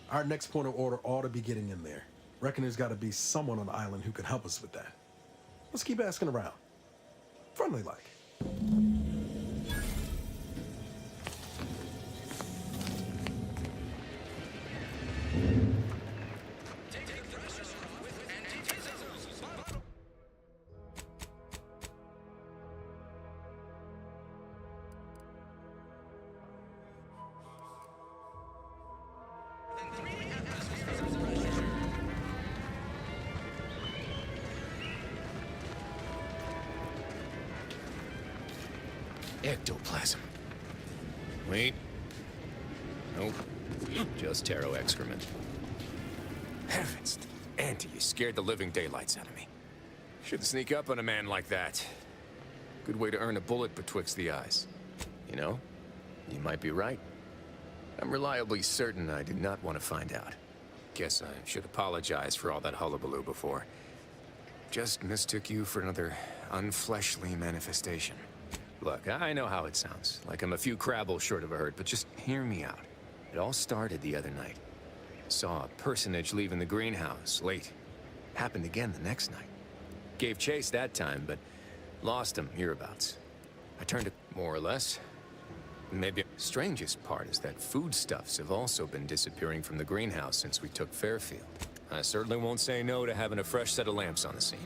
Our next point of order ought to be getting in there. Reckon there's got to be someone on the island who can help us with that. Let's keep asking around. Friendly like. Ectoplasm. Wait. Nope. Just taro excrement. Heavens. Auntie, you scared the living daylights out of me. Shouldn't sneak up on a man like that. Good way to earn a bullet betwixt the eyes. You know, you might be right. I'm reliably certain I did not want to find out. Guess I should apologize for all that hullabaloo before. Just mistook you for another unfleshly manifestation. Look, I know how it sounds, like I'm a few crabbles short of a hurt, but just hear me out. It all started the other night. Saw a personage leaving the greenhouse late. Happened again the next night. Gave chase that time, but lost him hereabouts. I turned it more or less. Maybe strangest part is that foodstuffs have also been disappearing from the greenhouse since we took Fairfield. I certainly won't say no to having a fresh set of lamps on the scene.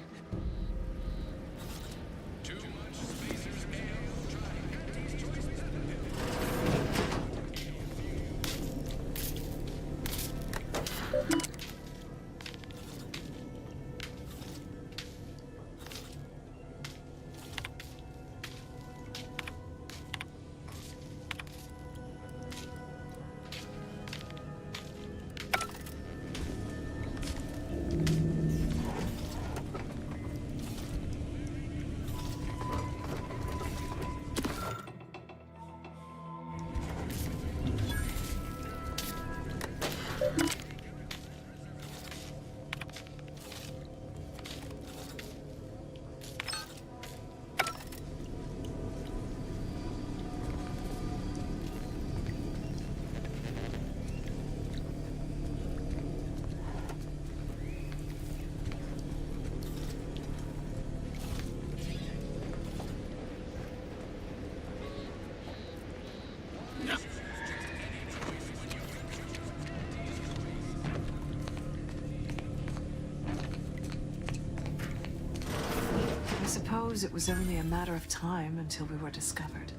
It was only a matter of time until we were discovered.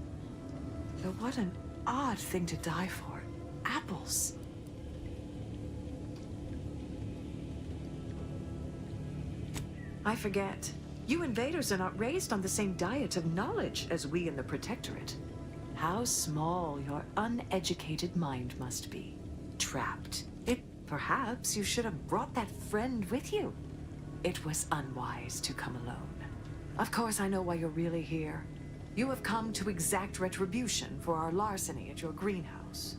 But what an odd thing to die for. Apples. I forget. You invaders are not raised on the same diet of knowledge as we in the Protectorate. How small your uneducated mind must be. Trapped. Perhaps you should have brought that friend with you. It was unwise to come alone. Of course, I know why you're really here. You have come to exact retribution for our larceny at your greenhouse.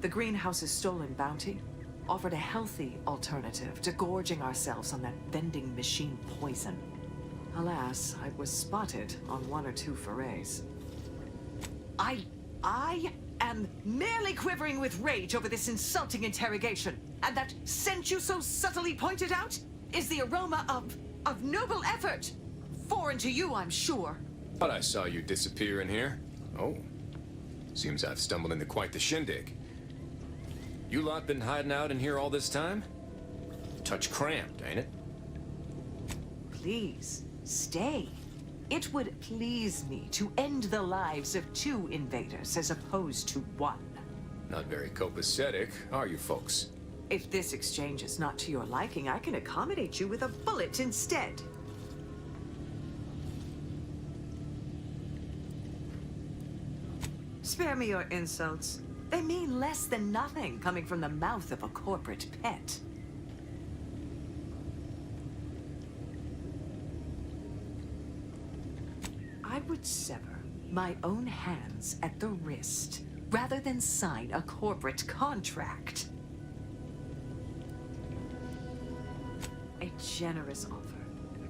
The greenhouse's stolen bounty offered a healthy alternative to gorging ourselves on that vending machine poison. Alas, I was spotted on 1 or 2 forays. I am merely quivering with rage over this insulting interrogation. And that scent you so subtly pointed out is the aroma of noble effort. Foreign to you, I'm sure. Thought I saw you disappear in here. Oh. Seems I've stumbled into quite the shindig. You lot been hiding out in here all this time? Touch cramped, ain't it? Please, stay. It would please me to end the lives of 2 invaders as opposed to 1. Not very copacetic, are you folks? If this exchange is not to your liking, I can accommodate you with a bullet instead. Spare me your insults. They mean less than nothing coming from the mouth of a corporate pet. I would sever my own hands at the wrist rather than sign a corporate contract. A generous offer,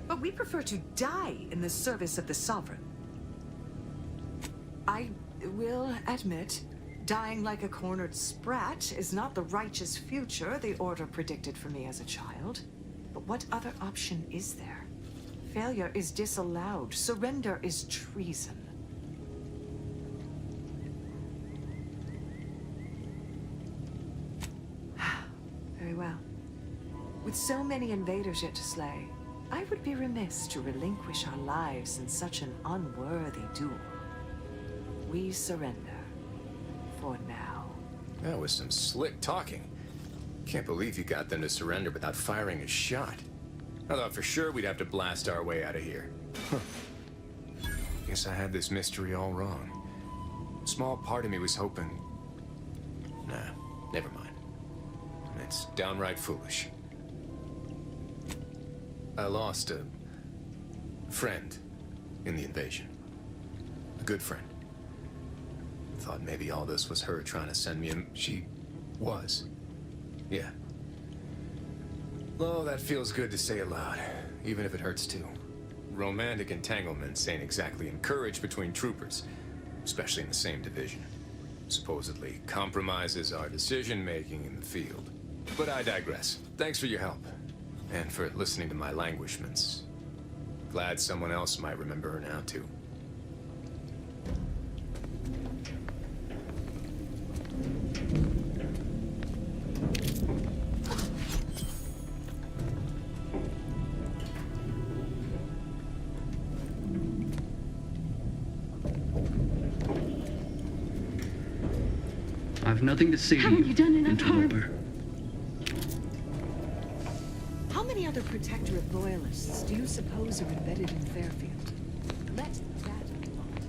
but we prefer to die in the service of the Sovereign. I will admit, dying like a cornered sprat is not the righteous future the Order predicted for me as a child. But what other option is there? Failure is disallowed. Surrender is treason. Very well. With so many invaders yet to slay, I would be remiss to relinquish our lives in such an unworthy duel. We surrender. For now. That was some slick talking. Can't believe you got them to surrender without firing a shot. I thought for sure we'd have to blast our way out of here. Guess I had this mystery all wrong. A small part of me was hoping... Nah, never mind. It's downright foolish. I lost a friend in the invasion. A good friend. Thought maybe all this was her trying to send me a... She was. Yeah. Oh, that feels good to say aloud, even if it hurts too. Romantic entanglements ain't exactly encouraged between troopers, especially in the same division. Supposedly compromises our decision-making in the field. But I digress. Thanks for your help, and for listening to my languishments. Glad someone else might remember her now, too. I've nothing to say to Haven't you done enough interloper. How many other Protectorate loyalists do you suppose are embedded in Fairfield? Let that alone.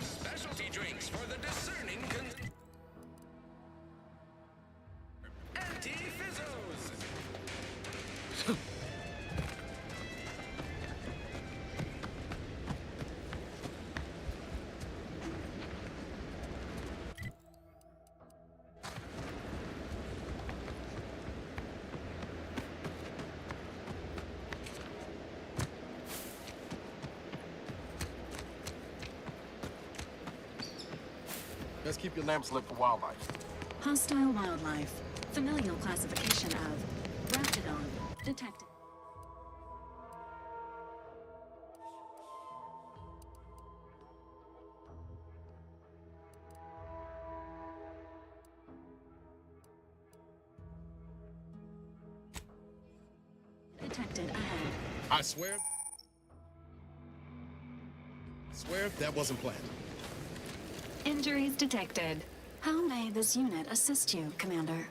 Specialty drinks for the discerning Anti-Fizzos. Let's keep your lamps lit for wildlife. Hostile wildlife. Familial classification of Raptidon detected. Detected ahead. I swear that wasn't planned. Injuries detected. How may this unit assist you, Commander?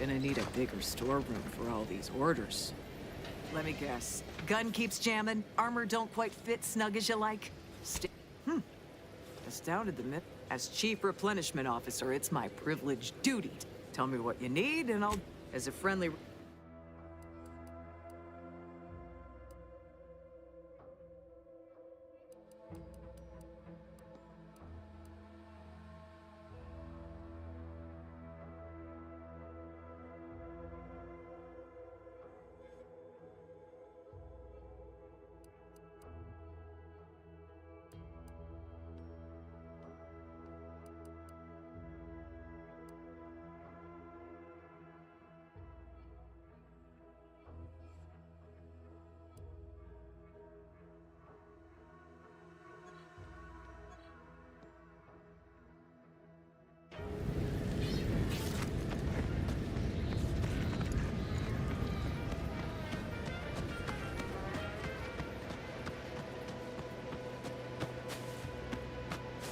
gonna need a bigger storeroom for all these orders. Let me guess. Gun keeps jamming, armor don't quite fit snug as you like. Astounded the myth. As Chief Replenishment Officer, it's my privileged duty. Tell me what you need, and I'll... As a friendly...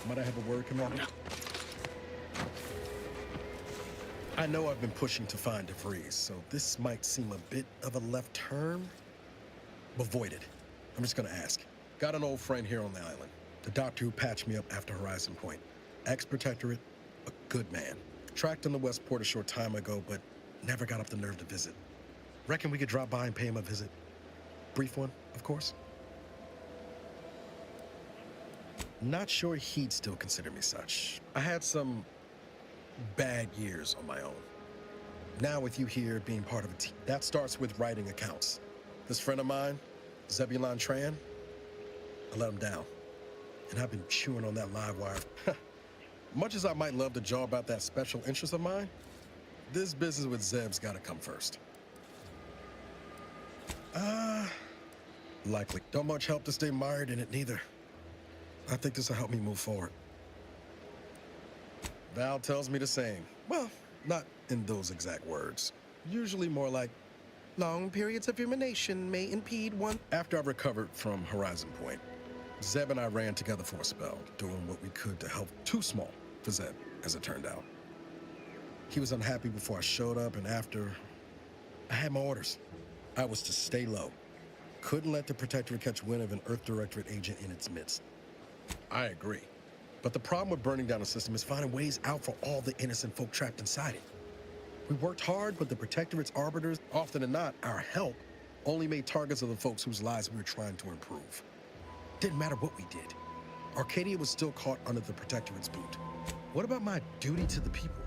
Might I have a word, Commander? I know I've been pushing to find DeVries, so this might seem a bit of a left turn. Avoid it. I'm just gonna ask. Got an old friend here on the island. The doctor who patched me up after Horizon Point. Ex-protectorate, a good man. Tracked in the Westport a short time ago, but never got up the nerve to visit. Reckon we could drop by and pay him a visit. Brief one, of course. Not sure he'd still consider me such. I had some bad years on my own. Now with you here being part of a team, that starts with writing accounts. This friend of mine, Zebulon Tran, I let him down. And I've been chewing on that live wire. Much as I might love to jaw about that special interest of mine, this business with Zeb's gotta come first. Likely. Don't much help to stay mired in it neither. I think this will help me move forward. Val tells me the same. Well, not in those exact words. Usually more like, long periods of rumination may impede one. After I recovered from Horizon Point, Zeb and I ran together for a spell, doing what we could to help. Too small for Zeb, as it turned out. He was unhappy before I showed up, and after, I had my orders. I was to stay low. Couldn't let the Protectorate catch wind of an Earth Directorate agent in its midst. I agree. But the problem with burning down a system is finding ways out for all the innocent folk trapped inside it. We worked hard, but the Protectorate's arbiters, often than not, our help, only made targets of the folks whose lives we were trying to improve. Didn't matter what we did. Arcadia was still caught under the Protectorate's boot. What about my duty to the people?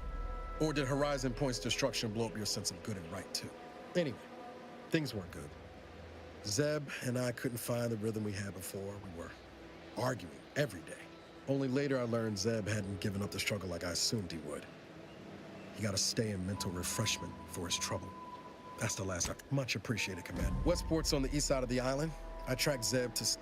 Or did Horizon Point's destruction blow up your sense of good and right, too? Anyway, things weren't good. Zeb and I couldn't find the rhythm we had before. We were arguing every day. Only later I learned Zeb hadn't given up the struggle like I assumed he would. He got to stay in mental refreshment for his trouble. That's the last. Much appreciated, Commander. Westport's on the east side of the island. I tracked Zeb to...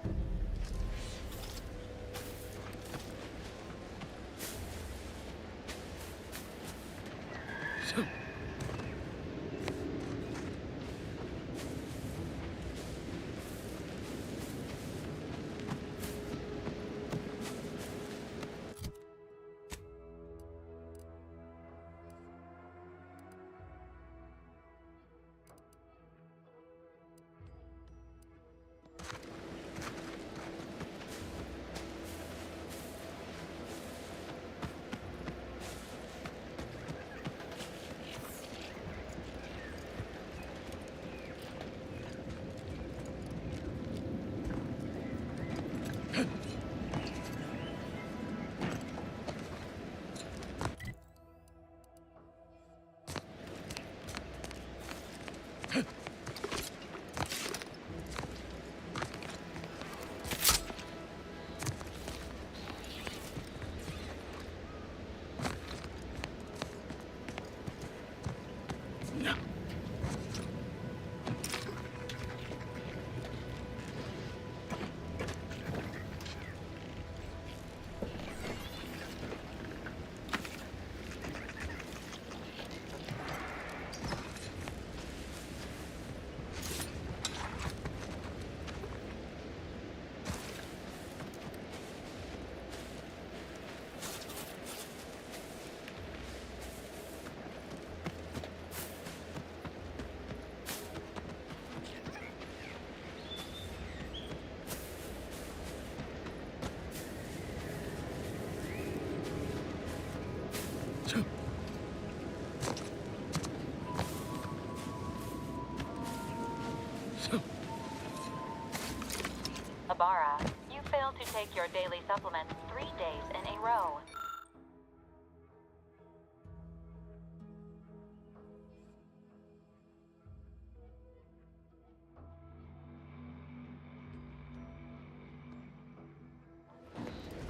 Abara, you failed to take your daily supplements 3 days in a row.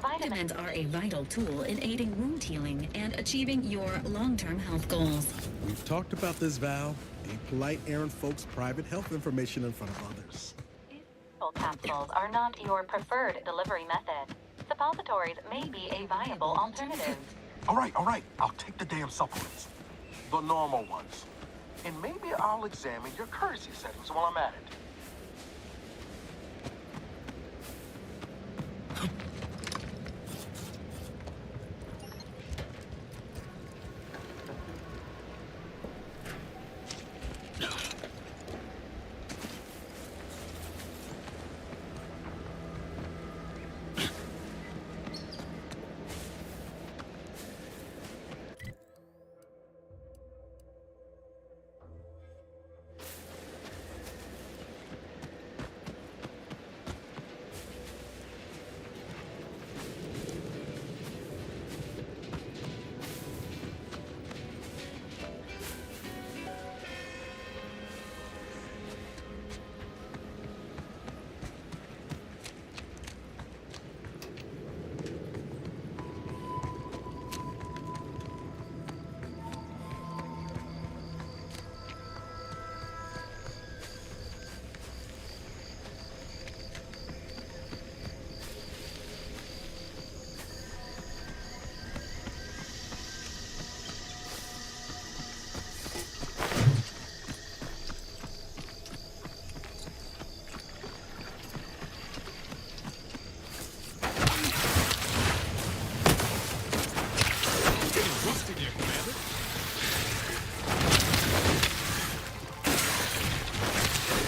Vitamins are a vital tool in aiding wound healing and achieving your long-term health goals. We've talked about this, Val. Ain't polite airing folks' private health information in front of others. Capsules are not your preferred delivery method. Suppositories may be a viable alternative. All right. I'll take the damn supplements. The normal ones. And maybe I'll examine your courtesy settings while I'm at it.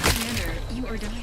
Commander, you are dying.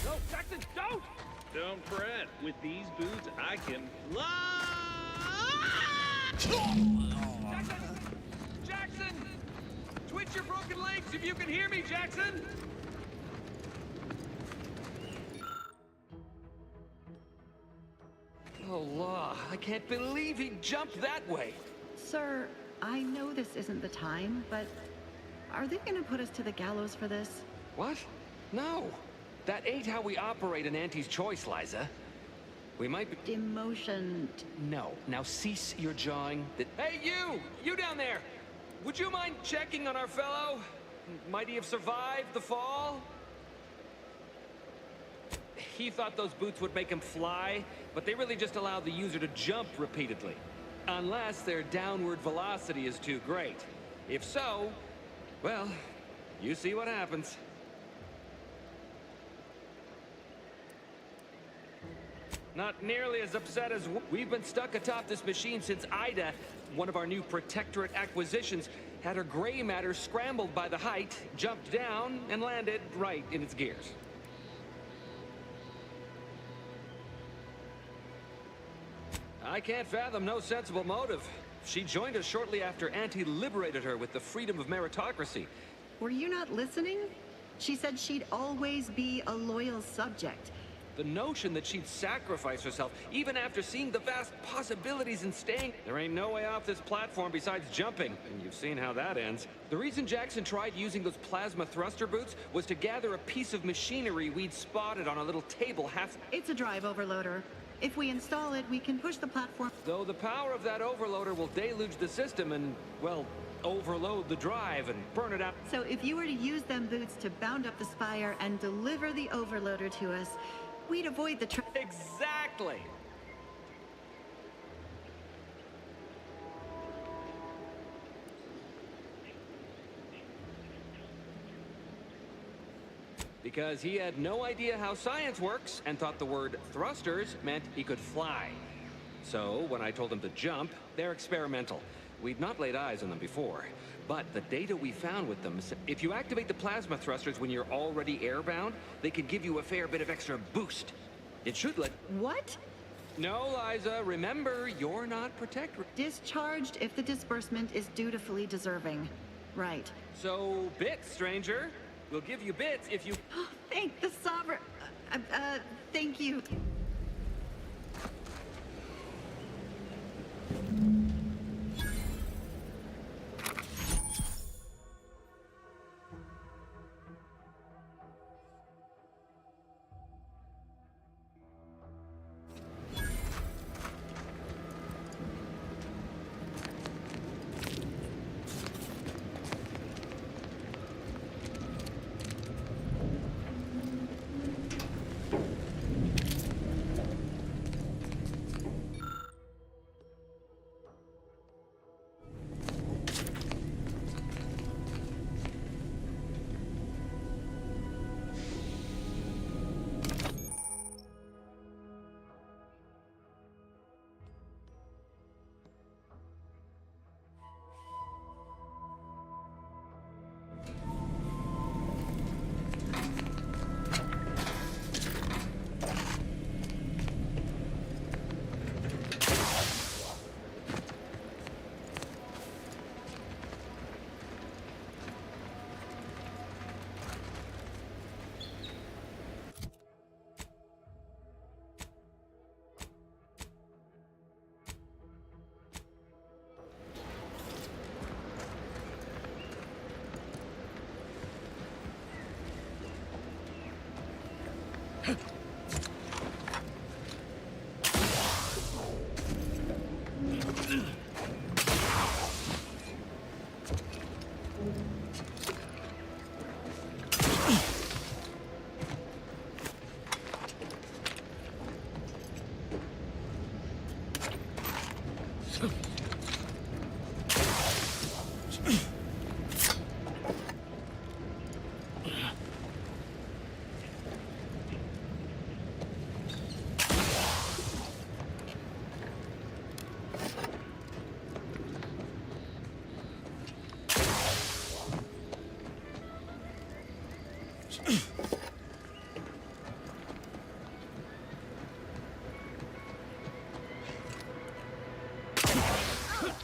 No, Jackson, don't! Don't fret. With these boots, I can fly! Jackson! Jackson! Twitch your broken legs if you can hear me, Jackson! Oh, law. I can't believe he jumped that way. Sir, I know this isn't the time, but are they gonna put us to the gallows for this? What? No. That ain't how we operate an Auntie's choice, Liza. We might be... Demotion. No. Now cease your jawing. Hey, you! You down there! Would you mind checking on our fellow? Might he have survived the fall? He thought those boots would make him fly, but they really just allow the user to jump repeatedly. Unless their downward velocity is too great. If so, well, you see what happens. Not nearly as upset as we've been stuck atop this machine since Ida, one of our new Protectorate acquisitions, had her gray matter scrambled by the height, jumped down, and landed right in its gears. I can't fathom no sensible motive. She joined us shortly after Auntie liberated her with the freedom of meritocracy. Were you not listening? She said she'd always be a loyal subject. The notion that she'd sacrifice herself, even after seeing the vast possibilities in staying. There ain't no way off this platform besides jumping, and you've seen how that ends. The reason Jackson tried using those plasma thruster boots was to gather a piece of machinery we'd spotted on a little table half... It's a drive overloader. If we install it, we can push the platform... Though the power of that overloader will deluge the system and, well, overload the drive and burn it out. So if you were to use them boots to bound up the spire and deliver the overloader to us, we'd avoid the Exactly! Because he had no idea how science works and thought the word thrusters meant he could fly. So when I told him to jump, they're experimental. We'd not laid eyes on them before. But the data we found with them, if you activate the plasma thrusters when you're already airbound, they could give you a fair bit of extra boost. It should let... What? No, Liza, remember, you're not protected. Discharged if the disbursement is dutifully deserving. Right. So, bits, stranger. We'll give you bits if you... Thank the sovereign... thank you.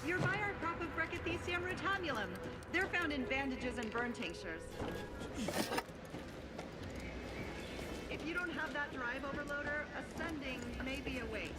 Your buyer crop of Brachythecium rotamulum. They're found in bandages and burn tinctures. If you don't have that drive overloader, ascending may be a waste.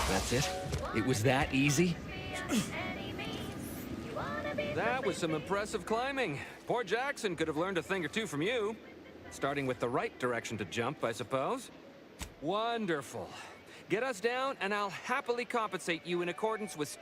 That's it? It was that easy? That was some impressive climbing. Poor Jackson could have learned a thing or two from you. Starting with the right direction to jump, I suppose. Wonderful. Get us down, and I'll happily compensate you in accordance with...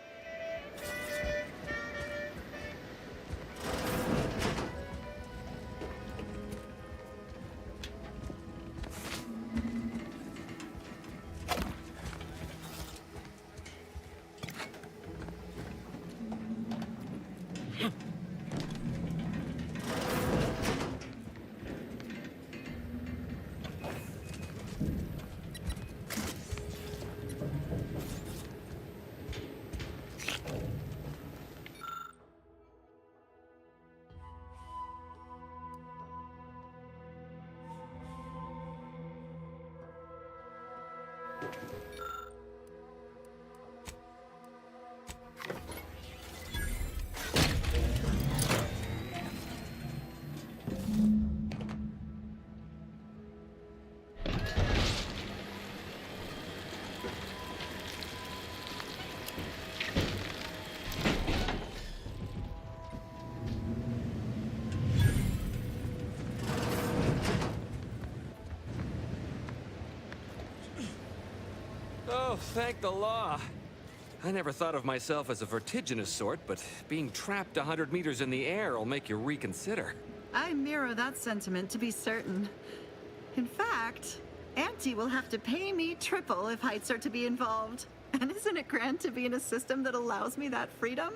Oh, thank the law. I never thought of myself as a vertiginous sort, but being trapped 100 meters in the air will make you reconsider. I mirror that sentiment, to be certain. In fact, Auntie will have to pay me triple if heights are to be involved. And isn't it grand to be in a system that allows me that freedom?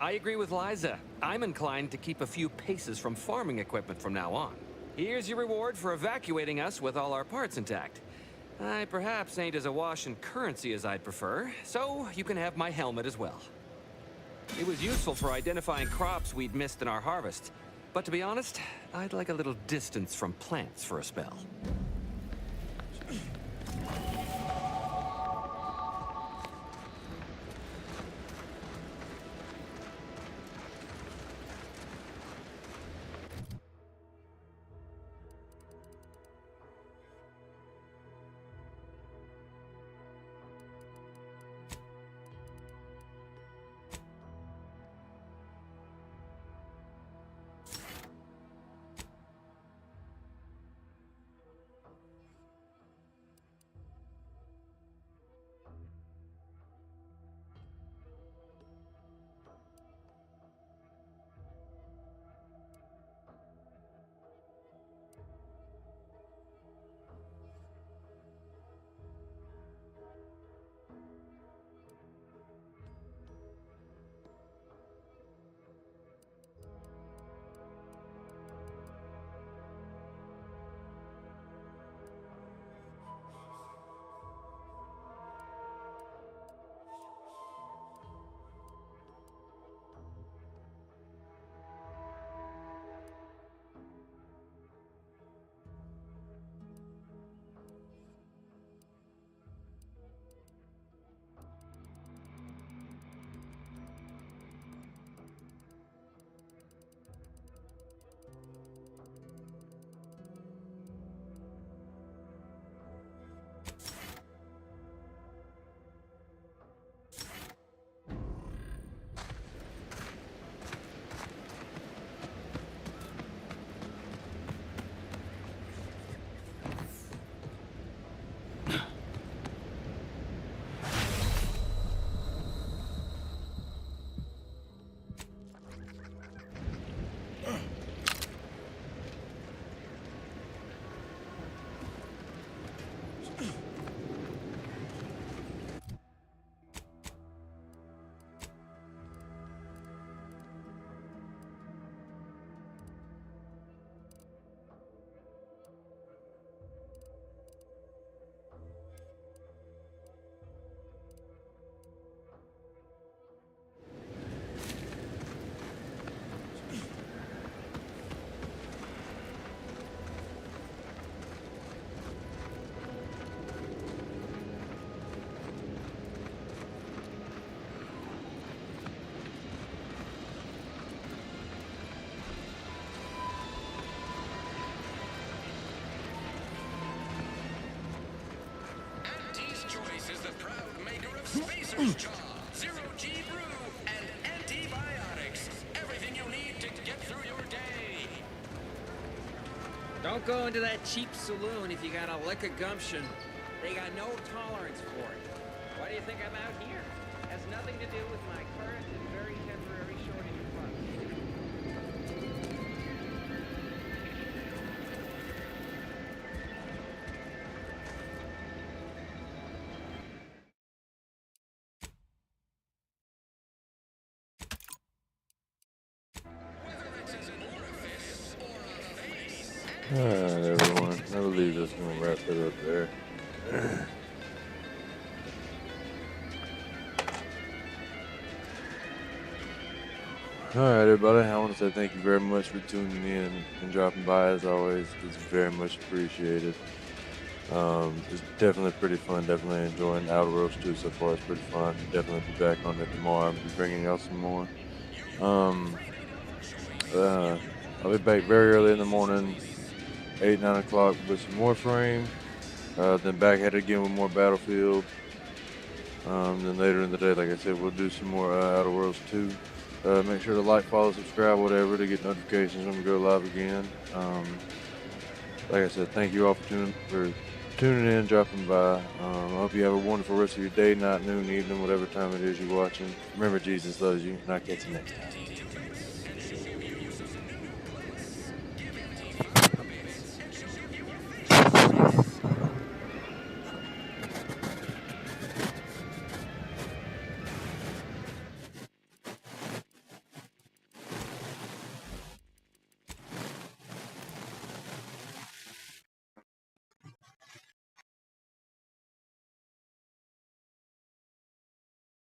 I agree with Liza. I'm inclined to keep a few paces from farming equipment from now on. Here's your reward for evacuating us with all our parts intact. I perhaps ain't as awash in currency as I'd prefer, so you can have my helmet as well. It was useful for identifying crops we'd missed in our harvest, but to be honest, I'd like a little distance from plants for a spell. Spacer's Jaw, Zero-G Brew, and antibiotics. Everything you need to get through your day. Don't go into that cheap saloon if you got a lick of gumption. They got no tolerance for it. Why do you think I'm out here? Has nothing to do with my current and very temporary shortage of funds. Alright, everyone. I believe that's going to wrap it up there. Alright, everybody, I want to say thank you very much for tuning in and dropping by as always. It's very much appreciated. It's definitely pretty fun, definitely enjoying Outer Worlds 2 so far. It's pretty fun. Definitely be back on it tomorrow. I'll be bringing y'all some more. I'll be back very early in the morning, 8, 9 o'clock with some more Frame. Then back at it again with more Battlefield. Then later in the day, like I said, we'll do some more Outer Worlds 2. Make sure to like, follow, subscribe, whatever, to get notifications when we go live again. Like I said, thank you all for tuning in, dropping by. I hope you have a wonderful rest of your day, night, noon, evening, whatever time it is you're watching. Remember, Jesus loves you, and I'll catch you next time.